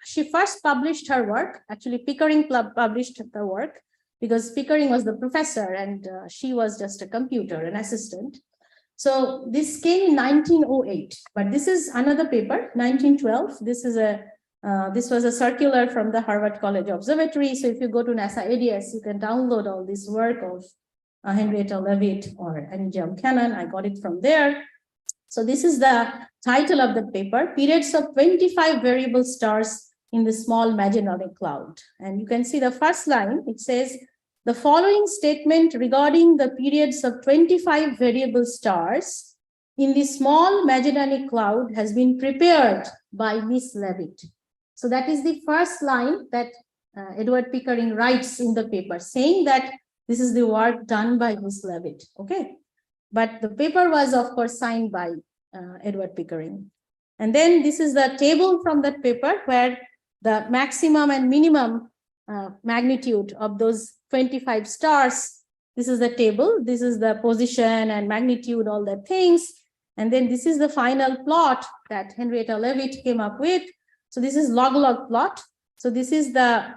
she first published her work. Actually, Pickering published the work, because Pickering was the professor and she was just a computer, an assistant. So this came in 1908, but this is another paper, 1912. This was a circular from the Harvard College Observatory. So if you go to NASA ADS, you can download all this work of Henrietta Leavitt or Anijam Cannon. I got it from there. So this is the title of the paper, Periods of 25 Variable Stars in the Small Magellanic Cloud. And you can see the first line, it says, the following statement regarding the periods of 25 variable stars in the Small Magellanic Cloud has been prepared by Miss Leavitt. So that is the first line that Edward Pickering writes in the paper, saying that this is the work done by Miss Leavitt. Okay. But the paper was, of course, signed by Edward Pickering. And then this is the table from that paper where the maximum and minimum magnitude of those 25 stars. This is the table. This is the position and magnitude, all the things. And then this is the final plot that Henrietta Leavitt came up with. So this is log-log plot. So this is the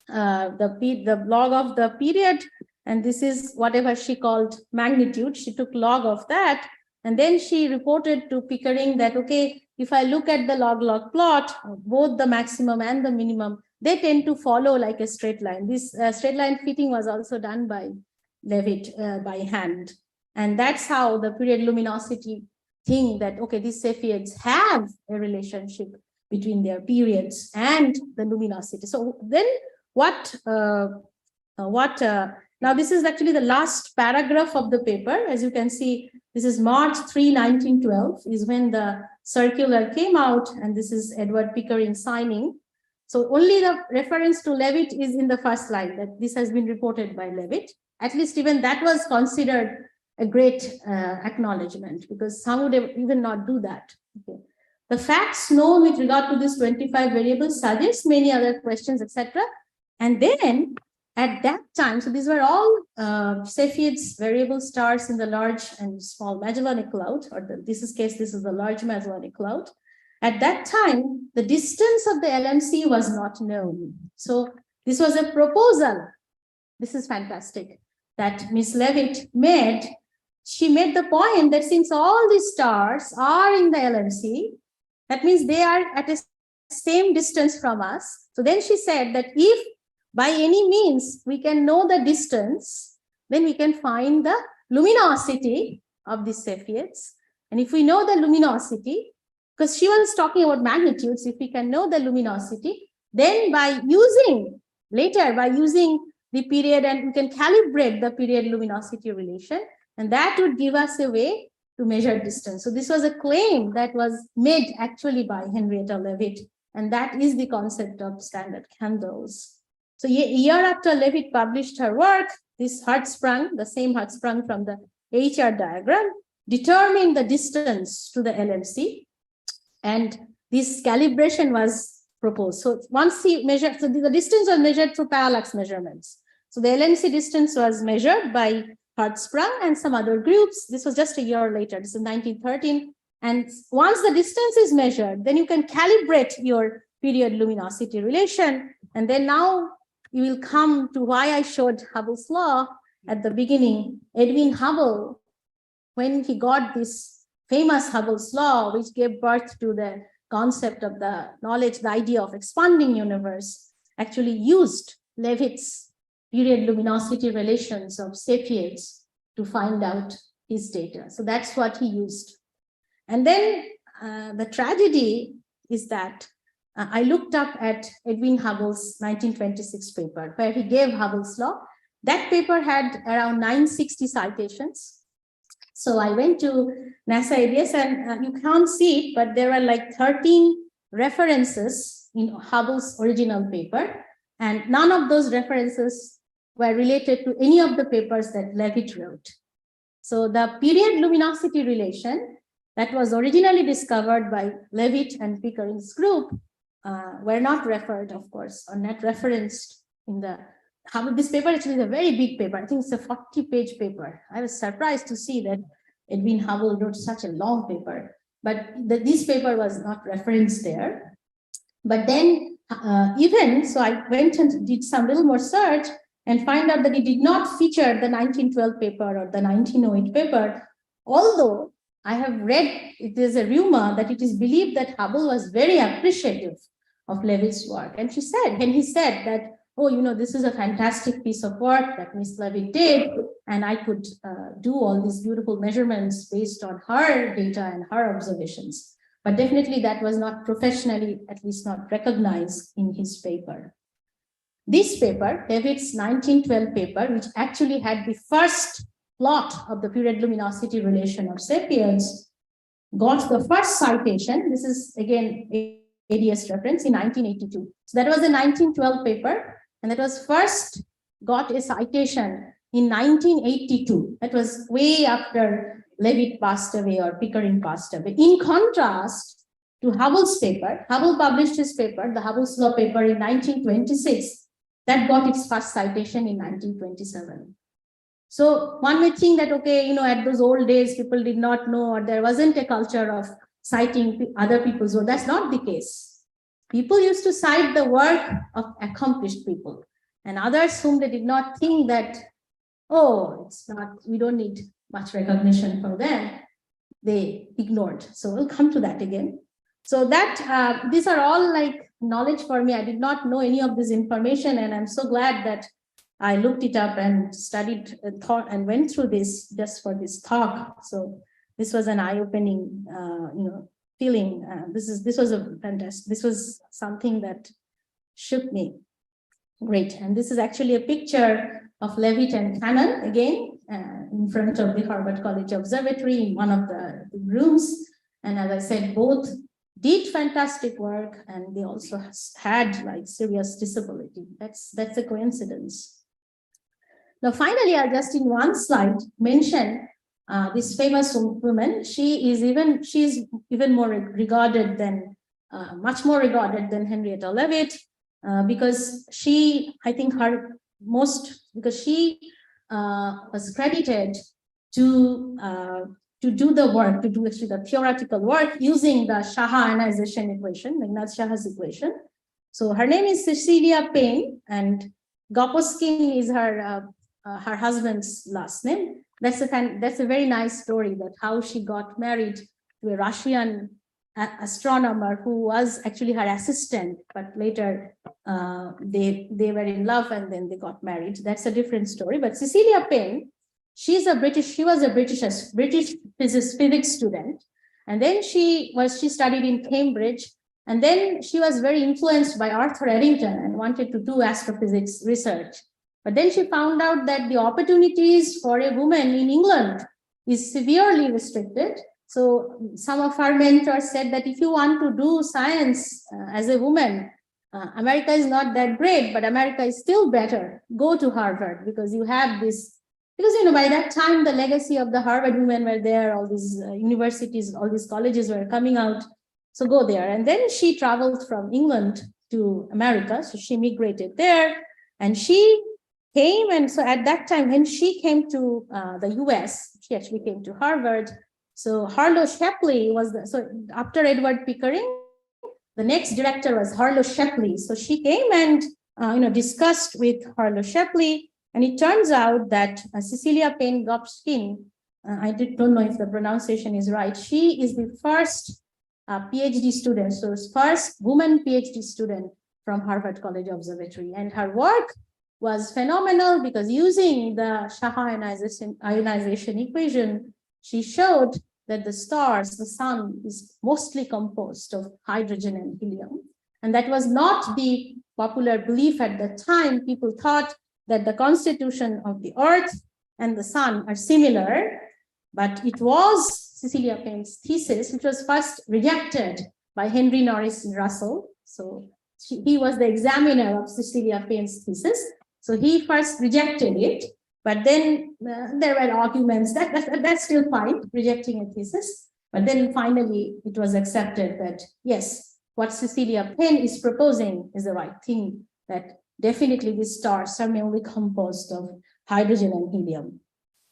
log of the period, and this is whatever she called magnitude. She took log of that, and then she reported to Pickering that, okay, if I look at the log-log plot, both the maximum and the minimum, they tend to follow like a straight line. This straight line fitting was also done by Leavitt by hand. And that's how the period luminosity thing that, okay, these Cepheids have a relationship between their periods and the luminosity. So then now this is actually the last paragraph of the paper. As you can see, this is March 3, 1912 is when the circular came out, and this is Edward Pickering signing. So only the reference to Leavitt is in the first line, that this has been reported by Leavitt. At least even that was considered a great acknowledgement, because some would even not do that. Okay. The facts known with regard to this 25 variables suggest many other questions, etc. And then at that time, so these were all Cepheids, variable stars in the large and small Magellanic Cloud, or this is the large Magellanic Cloud. At that time, the distance of the LMC was not known. So this was a proposal. This is fantastic that Miss Leavitt made. She made the point that since all these stars are in the LMC, that means they are at the same distance from us. So then she said that if by any means we can know the distance, then we can find the luminosity of these Cepheids. And if we know the luminosity, because she was talking about magnitudes, if we can know the luminosity, then by using the period, and we can calibrate the period luminosity relation, and that would give us a way to measure distance. So this was a claim that was made actually by Henrietta Leavitt, and that is the concept of standard candles. So a year after Leavitt published her work, this Hertzsprung, the same Hertzsprung from the HR diagram, determined the distance to the LMC, and this calibration was proposed. So once he measured, so the distance was measured through parallax measurements. So the LMC distance was measured by Hertzsprung and some other groups. This was just a year later. This is 1913. And once the distance is measured, then you can calibrate your period luminosity relation. And then now you will come to why I showed Hubble's law at the beginning. Edwin Hubble, when he got this famous Hubble's law, which gave birth to the concept of the knowledge, the idea of expanding universe, actually used Leavitt's period luminosity relations of Cepheids to find out his data. So that's what he used. And then the tragedy is that I looked up at Edwin Hubble's 1926 paper, where he gave Hubble's law. That paper had around 960 citations. So I went to NASA ADS, and you can't see it, but there are like 13 references in Hubble's original paper, and none of those references were related to any of the papers that Leavitt wrote. So the period luminosity relation that was originally discovered by Leavitt and Pickering's group were not referred, of course, or not referenced in the Hubble. This paper actually is a very big paper. I think it's a 40-page paper. I was surprised to see that Edwin Hubble wrote such a long paper, but this paper was not referenced there. But then so I went and did some little more search and find out that it did not feature the 1912 paper or the 1908 paper, although I have read, it is a rumor that it is believed that Hubble was very appreciative of Leavitt's work. And he said that, oh, you know, this is a fantastic piece of work that Miss Leavitt did, and I could do all these beautiful measurements based on her data and her observations. But definitely that was not professionally, at least not recognized in his paper. This paper, Leavitt's 1912 paper, which actually had the first plot of the period luminosity relation of Cepheids, got the first citation. This is again ADS reference in 1982. So that was a 1912 paper, and that was first got a citation in 1982. That was way after Leavitt passed away or Pickering passed away. In contrast to Hubble's paper, Hubble published his paper, the Hubble's law paper, in 1926. That got its first citation in 1927. So one may think that, okay, at those old days, people did not know, or there wasn't a culture of citing other people's work. That's not the case. People used to cite the work of accomplished people, and others whom they did not think that, oh, it's not, we don't need much recognition from them, they ignored. So we'll come to that again. So that these are all like knowledge for me. I did not know any of this information, and I'm so glad that I looked it up and studied and thought and went through this just for this talk. So this was an eye-opening, feeling. This was a fantastic. This was something that shook me. Great. And this is actually a picture of Leavitt and Cannon again in front of the Harvard College Observatory in one of the rooms. And as I said, both did fantastic work, and they also had like serious disability. That's a coincidence. Now, finally, I'll just in one slide mention this famous woman. She's even more regarded than, much more regarded than Henrietta Leavitt, because she was credited to do the work, to do actually the theoretical work using the Shaha ionization equation, Meghnad Shaha's equation. So her name is Cecilia Payne, and Gopuskin is her husband's last name. That's a very nice story, that how she got married to a Russian astronomer who was actually her assistant, but later they were in love and then they got married. That's a different story. But Cecilia Payne, she was a British physics student, and then she studied in Cambridge, and then she was very influenced by Arthur Eddington and wanted to do astrophysics research. But then she found out that the opportunities for a woman in England is severely restricted. So some of our mentors said that if you want to do science as a woman, America is not that great, but America is still better. Go to Harvard, because you have this, because by that time the legacy of the Harvard women were there, all these universities, all these colleges were coming out. So go there. And then she traveled from England to America. So she migrated there, and she came, and so at that time when she came to the US, she actually came to Harvard. So Harlow Shapley was so after Edward Pickering, the next director was Harlow Shapley. So she came and discussed with Harlow Shapley, and it turns out that Cecilia Payne Gopuskin, I don't know if the pronunciation is right, she is the first PhD student, so first woman PhD student from Harvard College Observatory, and her work was phenomenal because using the Shaha ionization equation, she showed that the sun is mostly composed of hydrogen and helium. And that was not the popular belief at the time. People thought that the constitution of the Earth and the sun are similar, but it was Cecilia Payne's thesis, which was first rejected by Henry Norris Russell. So he was the examiner of Cecilia Payne's thesis. So he first rejected it, but then there were arguments that's still fine, rejecting a thesis. But then finally it was accepted that yes, what Cecilia Payne is proposing is the right thing, that definitely these stars are mainly composed of hydrogen and helium.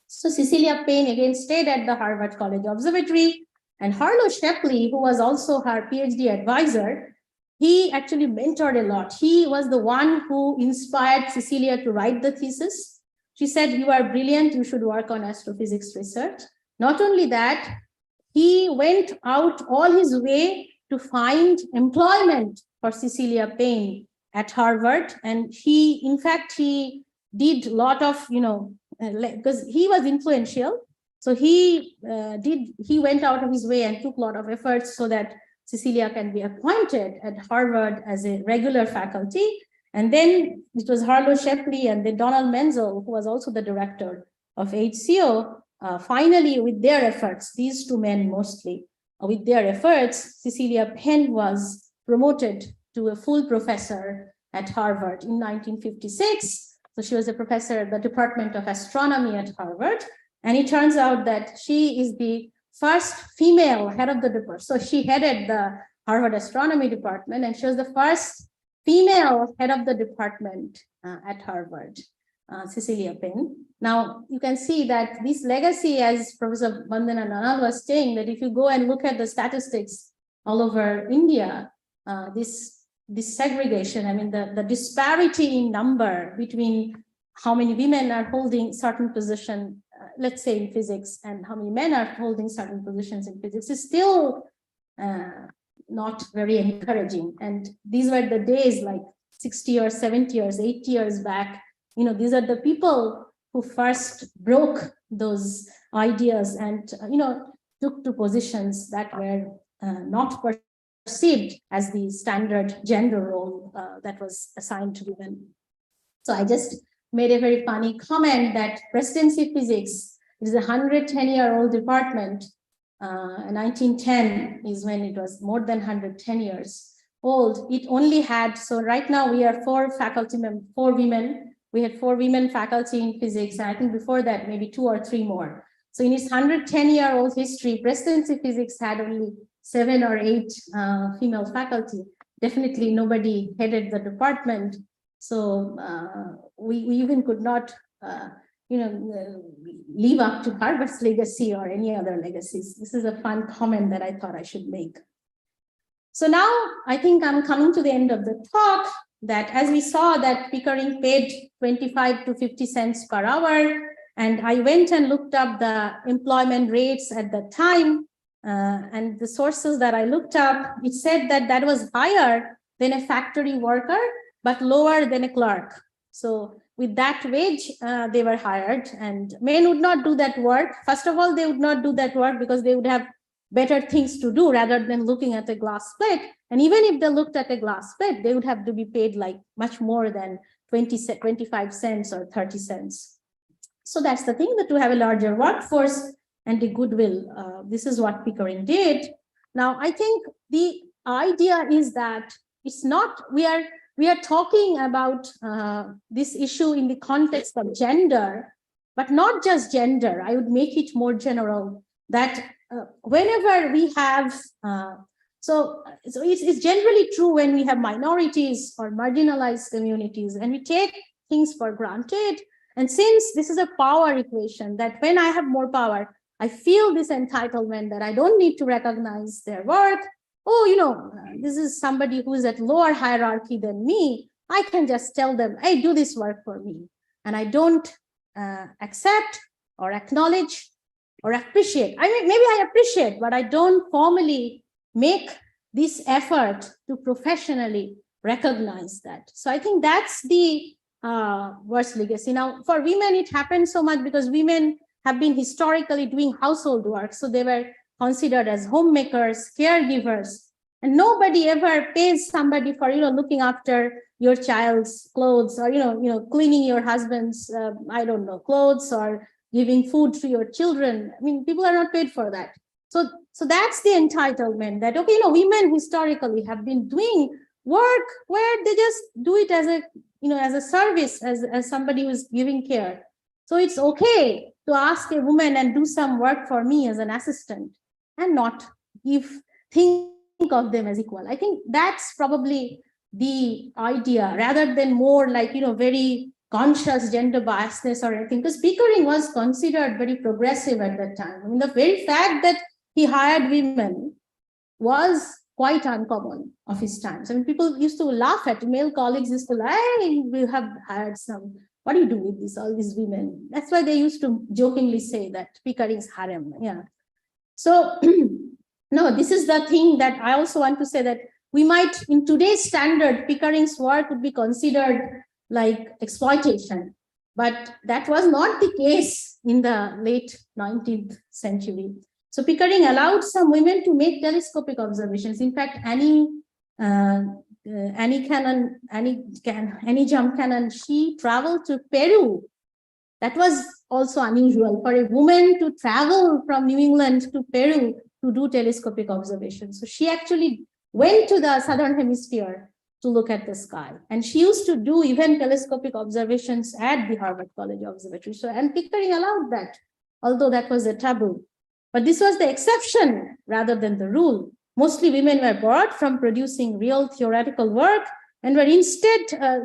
So Cecilia Payne again stayed at the Harvard College Observatory, and Harlow Shapley, who was also her PhD advisor, he actually mentored a lot. He was the one who inspired Cecilia to write the thesis. She said, "You are brilliant, you should work on astrophysics research." Not only that, he went out all his way to find employment for Cecilia Payne at Harvard. And he did a lot of, because he was influential. So he went out of his way and took a lot of efforts so that Cecilia can be appointed at Harvard as a regular faculty. And then it was Harlow Shapley and then Donald Menzel, who was also the director of HCO. Finally, with their efforts, these two men mostly, with their efforts, Cecilia Payne was promoted to a full professor at Harvard in 1956. So she was a professor at the Department of Astronomy at Harvard. And it turns out that she is the first female head of the department. So she headed the Harvard Astronomy Department, and she was the first female head of the department at Harvard. Cecilia Penn. Now, you can see that this legacy, as Professor Vandana Nanal was saying, that if you go and look at the statistics all over India, this segregation, I mean, the disparity in number between how many women are holding certain position, let's say in physics, and how many men are holding certain positions in physics is still not very encouraging. And these were the days like 60 or 70 years, 80 years back. You know, these are the people who first broke those ideas and, you know, took to positions that were not perceived as the standard gender role that was assigned to women. So I just made a very funny comment that presidency physics is a 110-year-old department. 1910 is when it was more than 110 years old. It only had, so right now we are 4 faculty members, 4 women. We had 4 women faculty in physics, and I think before that, maybe 2 or 3 more. So in its 110-year-old history, presidency physics had only 7 or 8 female faculty. Definitely nobody headed the department. So we even could not, live up to Harvard's legacy or any other legacies. This is a fun comment that I thought I should make. So now I think I'm coming to the end of the talk, that as we saw that Pickering paid 25 to 50 cents per hour, and I went and looked up the employment rates at the time, and the sources that I looked up, it said that that was higher than a factory worker, but lower than a clerk. So with that wage, they were hired, and men would not do that work. First of all, they would not do that work because they would have better things to do rather than looking at a glass plate. And even if they looked at a glass plate, they would have to be paid like much more than 25 cents or 30 cents. So that's the thing, that to have a larger workforce and the goodwill, this is what Pickering did. Now, I think the idea is that it's not, we are talking about this issue in the context of gender, but not just gender. I would make it more general, that whenever we have, so it's generally true when we have minorities or marginalized communities and we take things for granted. And since this is a power equation, that when I have more power, I feel this entitlement that I don't need to recognize their work. Oh, this is somebody who's at lower hierarchy than me. I can just tell them, hey, do this work for me. And I don't accept or acknowledge or appreciate. I mean, maybe I appreciate, but I don't formally make this effort to professionally recognize that. So I think that's the worst legacy. Now, for women, it happened so much because women have been historically doing household work. So they were considered as homemakers, caregivers, and nobody ever pays somebody for, looking after your child's clothes or, cleaning your husband's, clothes or giving food to your children. I mean, people are not paid for that. So that's the entitlement that, okay, women historically have been doing work where they just do it as a, as a service, as somebody who's giving care. So it's okay to ask a woman and do some work for me as an assistant and not think of them as equal. I think that's probably the idea, rather than more like, very conscious gender biasness or anything, because Pickering was considered very progressive at that time. I mean, the very fact that he hired women was quite uncommon of his times. I mean, people used to laugh at, male colleagues used to like, hey, we have hired some, what do you do with all these women? That's why they used to jokingly say that Pickering's harem. Yeah. So, no, this is the thing that I also want to say, that we might, in today's standard, Pickering's work would be considered like exploitation, but that was not the case in the late 19th century. So Pickering allowed some women to make telescopic observations. In fact, Annie Jump Cannon, she traveled to Peru. That was also unusual for a woman to travel from New England to Peru to do telescopic observations. So she actually went to the southern hemisphere to look at the sky. And she used to do even telescopic observations at the Harvard College Observatory. So, and Pickering allowed that, although that was a taboo. But this was the exception rather than the rule. Mostly women were barred from producing real theoretical work and were instead,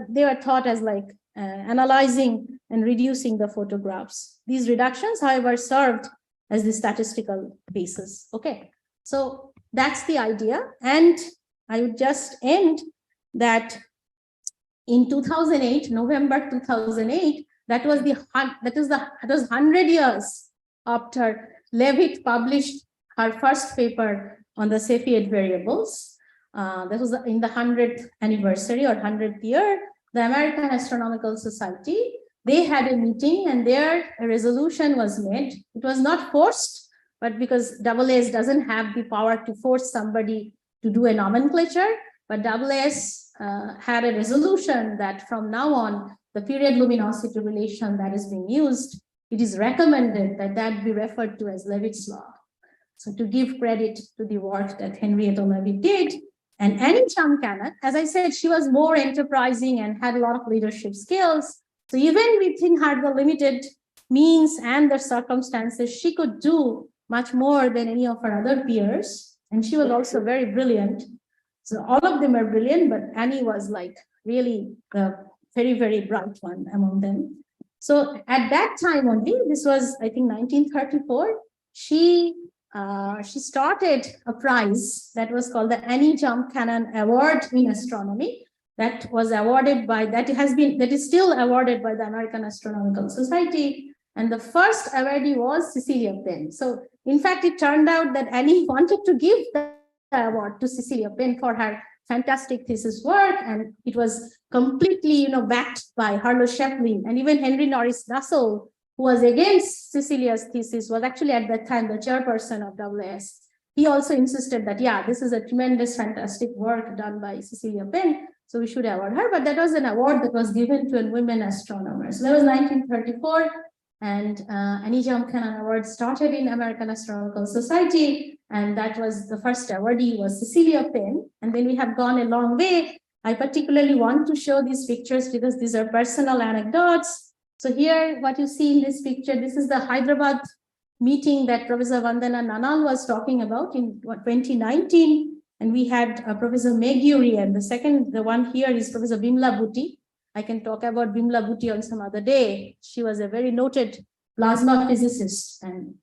they were thought as like analyzing and reducing the photographs. These reductions, however, served as the statistical basis. Okay, so that's the idea. And I would just end that in 2008, November 2008, that was 100 years after Leavitt published her first paper on the Cepheid variables. That was in the 100th anniversary or 100th year. The American Astronomical Society, they had a meeting and there a resolution was made. It was not forced, but because AAS doesn't have the power to force somebody to do a nomenclature, but AAS had a resolution that from now on, the period luminosity relation that is being used, it is recommended that that be referred to as Leavitt's law. So to give credit to the work that Henrietta Leavitt did, and Annie Chang-Cannon, as I said, she was more enterprising and had a lot of leadership skills. So even within her the limited means and the circumstances, she could do much more than any of her other peers. And she was also very brilliant. So all of them are brilliant, but Annie was like really the very, very bright one among them. So at that time only, this was, I think, 1934, she started a prize that was called the Annie Chang-Cannon Award in Astronomy. That was awarded by, that is still awarded by the American Astronomical Society. And the first awardee was Cecilia Penn. So in fact, it turned out that Annie wanted to give the award to Cecilia Penn for her fantastic thesis work. And it was completely, backed by Harlow Shapley and even Henry Norris Russell, who was against Cecilia's thesis, was actually at that time the chairperson of AAS. He also insisted that, yeah, this is a tremendous, fantastic work done by Cecilia Penn, so we should award her. But that was an award that was given to women astronomers. So that was 1934, and Annie Chang-Cannon Award started in American Astronomical Society, and that was the first awardee was Cecilia Penn. And then we have gone a long way. I particularly want to show these pictures because these are personal anecdotes. So here, what you see in this picture, this is the Hyderabad meeting that Professor Vandana Nanal was talking about in 2019. And we had Professor Meguri, and the one here is Professor Bimla Bhuti. I can talk about Bimla Bhuti on some other day. She was a very noted plasma physicist and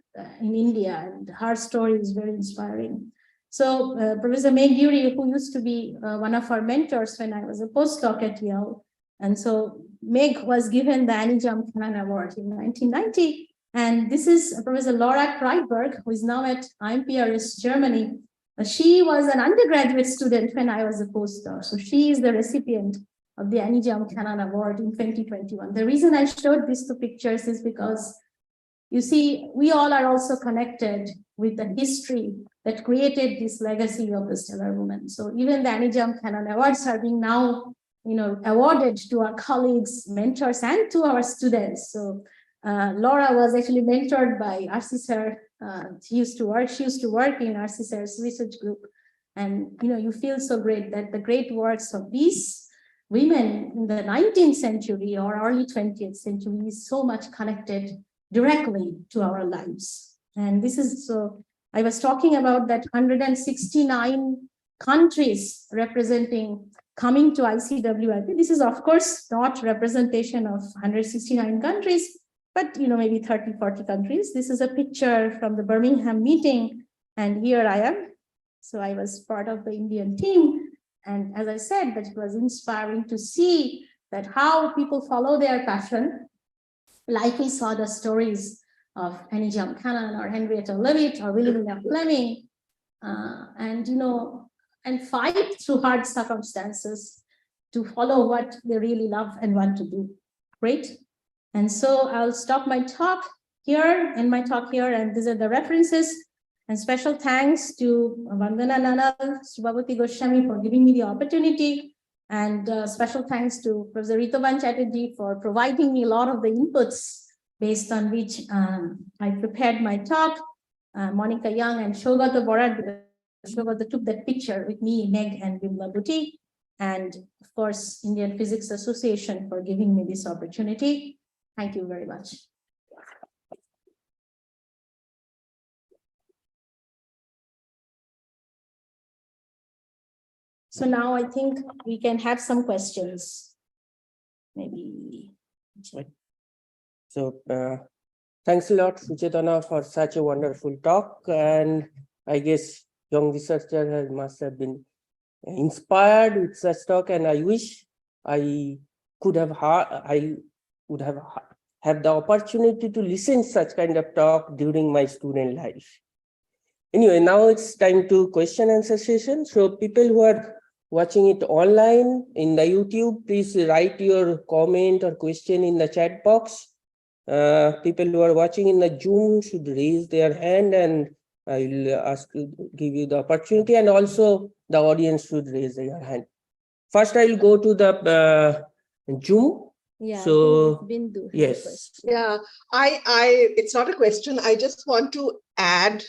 in India, and her story is very inspiring. So Professor Meguri, who used to be one of our mentors when I was a postdoc at Yale, and so Meg was given the Annie Chang-Cannon Award in 1990. And this is Professor Laura Kreiberg, who is now at IMPRS Germany. She was an undergraduate student when I was a postdoc. So she is the recipient of the Annie Chang-Cannon Award in 2021. The reason I showed these two pictures is because, you see, we all are also connected with the history that created this legacy of the stellar woman. So even the Annie Chang-Cannon Awards are being now awarded to our colleagues, mentors, and to our students. So Laura was actually mentored by R.C. Sir. She used to work in R.C. Sir's research group. And you feel so great that the great works of these women in the 19th century or early 20th century is so much connected directly to our lives. And this is, so I was talking about that 169 countries coming to ICWIP. This is, of course, not representation of 169 countries, but maybe 30, 40 countries. This is a picture from the Birmingham meeting, and here I am. So I was part of the Indian team. And as I said, that it was inspiring to see that how people follow their passion, like we saw the stories of Annie Chang-Cannon or Henrietta Leavitt or William Fleming, and fight through hard circumstances to follow what they really love and want to do. Great. And so I'll stop my talk here, and these are the references. And special thanks to Vandana Nanal, Subhabhuti Goswami for giving me the opportunity. And special thanks to Professor Ritaban Chatterjee for providing me a lot of the inputs based on which I prepared my talk. Monica Young and Shogata Borad, Shogata took that picture with me, Meg and Bimla Bhuti. And of course, Indian Physics Association for giving me this opportunity. Thank you very much. So now I think we can have some questions. maybe. So thanks a lot, Suchetana, for such a wonderful talk. And I guess young researcher must have been inspired with such talk. And I wish I could have had the opportunity to listen such kind of talk during my student life. Anyway, now it's time to question answer session. So people who are watching it online in the YouTube, please write your comment or question in the chat box. People who are watching in the Zoom should raise their hand, and I will give you the opportunity, and also the audience should raise their hand. First, I will go to the Zoom. Yeah, So Bindu. yes. Yeah, it's not a question. I just want to add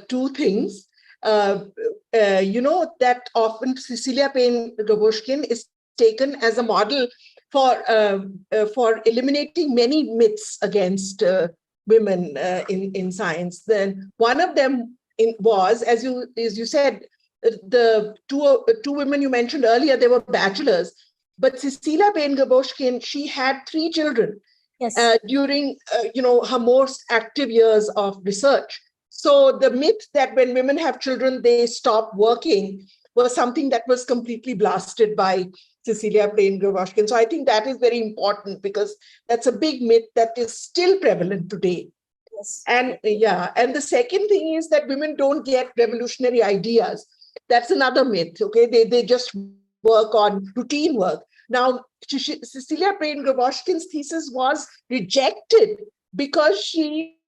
two things. You know that often Cecilia Payne-Gaposchkin is taken as a model for eliminating many myths against women in science. Then one of them was, as you said, the two women you mentioned earlier, they were bachelors, but Cecilia Payne-Gaposchkin, she had 3 children. Yes. During her most active years of research. So the myth that when women have children, they stop working was something that was completely blasted by Cecilia Payne-Gaposchkin. So I think that is very important because that's a big myth that is still prevalent today. Yes. And and the second thing is that women don't get revolutionary ideas. That's another myth. Okay, they just work on routine work. Now, Cecilia Payne-Gaposchkin's thesis was rejected because she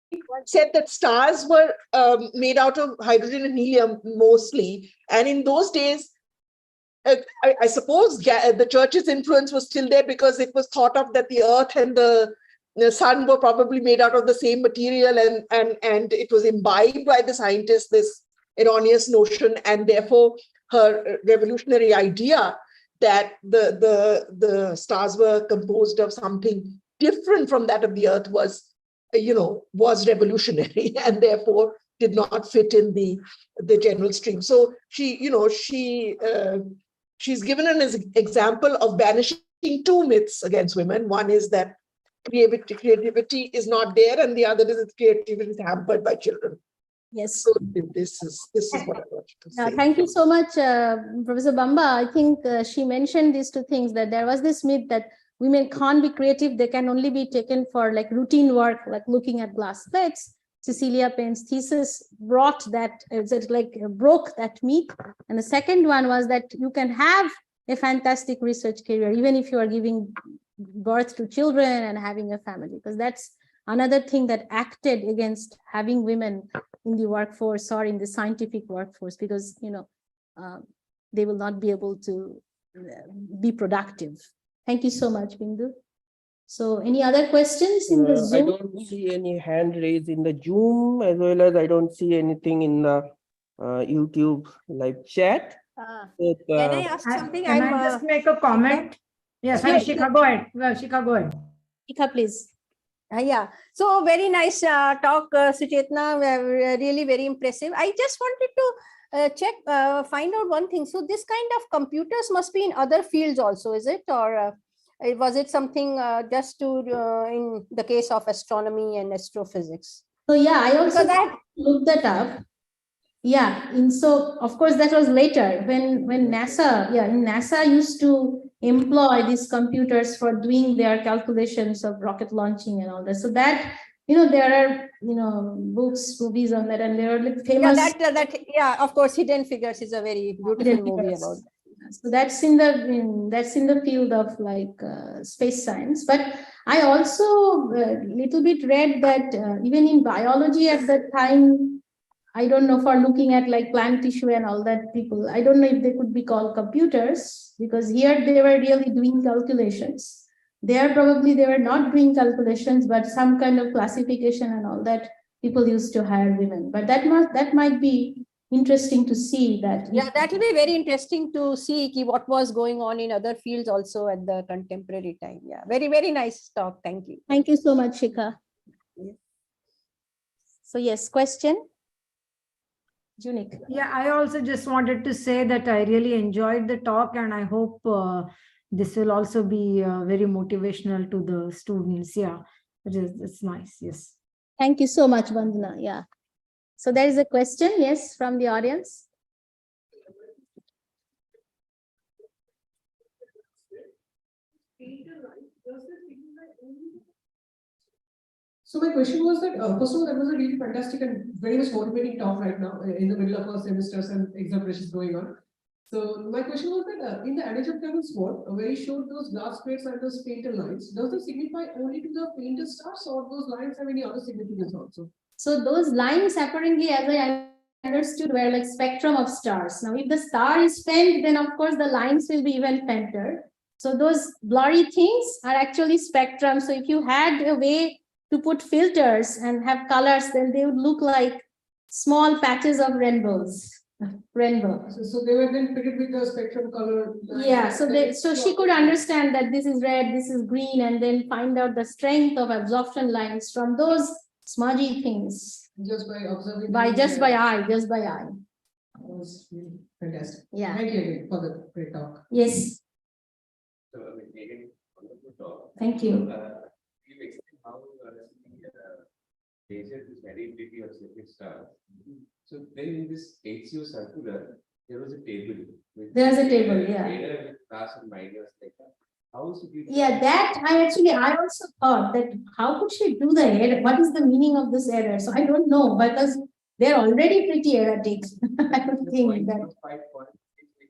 said that stars were made out of hydrogen and helium mostly. And in those days, I suppose the church's influence was still there because it was thought of that the earth and the sun were probably made out of the same material, and it was imbibed by the scientists, this erroneous notion, and therefore her revolutionary idea that the stars were composed of something different from that of the earth was revolutionary and therefore did not fit in the general stream. So she's given an example of banishing 2 myths against women. One is that creativity is not there, and the other is that creativity is hampered by children. Yes. So this is what I wanted to say. Thank you so much, Professor Bamba. I think she mentioned these 2 things, that there was this myth that women can't be creative, they can only be taken for like routine work, like looking at glass plates. Cecilia Payne's thesis broke that myth. And the second one was that you can have a fantastic research career even if you are giving birth to children and having a family, because that's another thing that acted against having women in the workforce or in the scientific workforce, because they will not be able to be productive. Thank you so much, Bindu. So any other questions in the Zoom? I don't see any hand raised in the Zoom, as well as I don't see anything in the YouTube live chat. Can I ask something? Can I just make a comment? Yes, Sure. Shikha, go ahead. Well, Shikha, go ahead. Shikha, please. Yeah. So very nice talk, Suchetna. Really very impressive. I just wanted to find out one thing. So this kind of computers must be in other fields also, is it? Or was it something just to in the case of astronomy and astrophysics? So yeah, I also looked that up. Yeah, and so of course that was later when NASA used to employ these computers for doing their calculations of rocket launching and all that. So that there are books, movies on that, and there are like famous. Yeah, of course, Hidden Figures is a very beautiful movie about that. So that's in the field of like space science. But I also little bit read that even in biology at that time, I don't know, for looking at like plant tissue and all that, people, I don't know if they could be called computers, because here they were really doing calculations. There probably they were not doing calculations, but some kind of classification and all that. People used to hire women, but that might be interesting to see that. Yeah, that will be very interesting to see what was going on in other fields also at the contemporary time. Yeah, very, very nice talk. Thank you. Thank you so much, Shikha. So yes, question? Junik. Yeah, I also just wanted to say that I really enjoyed the talk, and I hope this will also be very motivational to the students. Yeah, it's nice. Yes. Thank you so much, Vandana. Yeah. So there is a question, yes, from the audience. So my question was that, first of all, that was a really fantastic and very much motivating talk right now in the middle of our semesters and exam pressures going on. So my question was that in the additive level sport, where you showed those glass plates and those painted lines, does it signify only to the painted stars or those lines have any other significance also? So those lines apparently, as I understood, were like spectrum of stars. Now, if the star is faint, then of course the lines will be even fainter. So those blurry things are actually spectrum. So if you had a way to put filters and have colors, then they would look like small patches of rainbows. So they were then fitted with the spectrum color. Yeah, so she could understand that this is red, this is green, and then find out the strength of absorption lines from those smudgy things. Just by observing. By eye. That was really fantastic. Yeah. Thank you again for the great talk. Yes. So, again, wonderful talk. Thank you. You explain how laser is variability of circuit stars. So then in this HCO circular, there was a table. There's a table, yeah. Radar with plus and minus like that. How should you? Yeah, that I also thought that how could she do the error? What is the meaning of this error? So I don't know, because they're already pretty erratic. I don't think that.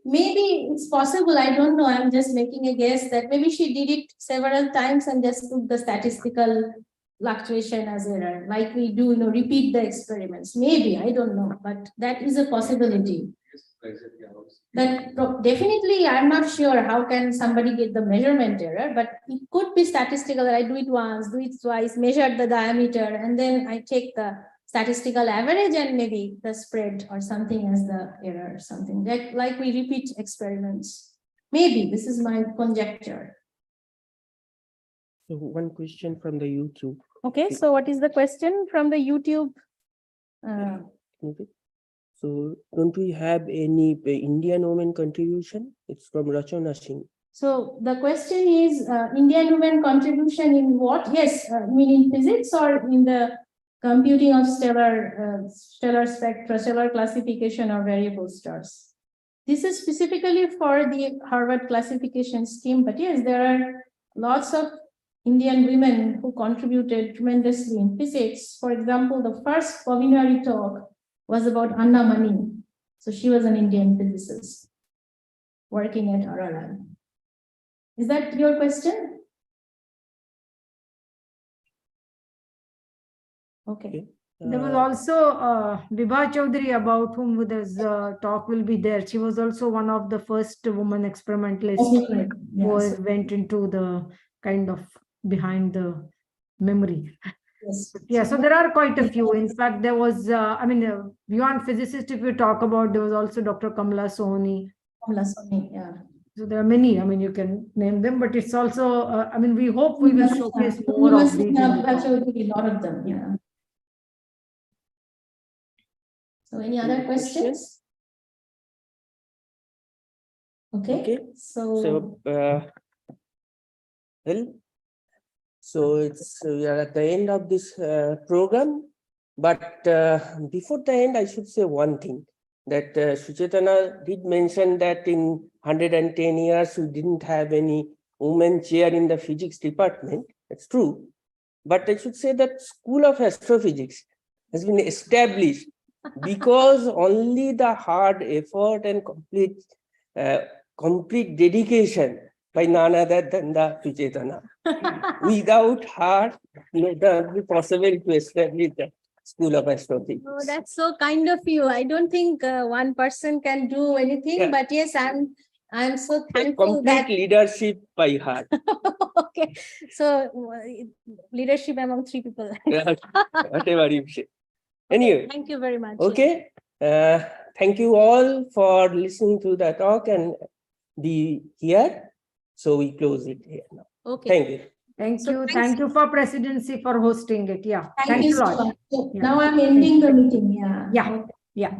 Maybe it's possible. I don't know. I'm just making a guess that maybe she did it several times and just took the statistical fluctuation as error, like we do, repeat the experiments. Maybe, I don't know, but that is a possibility. But definitely, I'm not sure how can somebody get the measurement error, but it could be statistical. That I do it once, do it twice, measure the diameter, and then I take the statistical average and maybe the spread or something as the error, something like we repeat experiments. Maybe this is my conjecture. So one question from the YouTube. Okay, so what is the question from the YouTube? Okay. So don't we have any Indian women contribution? It's from Rachana Singh. So the question is Indian women contribution in what? Yes, you mean in physics or in the computing of stellar spectra, stellar classification of variable stars? This is specifically for the Harvard classification scheme, but yes, there are lots of Indian women who contributed tremendously in physics. For example, the first PAVINARI talk was about Anna Mani. So she was an Indian physicist working at RRI. Is that your question? Okay. There was also Vibha Chaudhary, about whom this talk will be there. She was also one of the first woman experimentalists who went into the kind of behind the memory. Yes. Yeah, so there are quite a few. In fact, there was, beyond physicists, if you talk about, there was also Dr. Kamala Soni. Yeah. So there are many, you can name them, but it's also, we hope we will showcase more of these. A lot of them, yeah. So any other questions? Okay. So we are at the end of this program, but before the end, I should say one thing, that Suchetana did mention that in 110 years, we didn't have any women chair in the physics department. It's true. But I should say that School of Astrophysics has been established because only the hard effort and complete dedication by none other than the Suchetana. Without her, it would be possible to establish the School of Astrophysics. Oh, that's so kind of you. I don't think one person can do anything, but yes, I'm so thankful that leadership by her. okay, so leadership among three people. Whatever you say. Anyway, thank you very much. Okay, thank you all for listening to the talk and be here. So we close it here now. Okay. Thank you. Thank you for presidency for hosting it. Yeah. Thank you a lot. so much. Yeah. Now I'm ending the meeting. Yeah. Yeah. Yeah.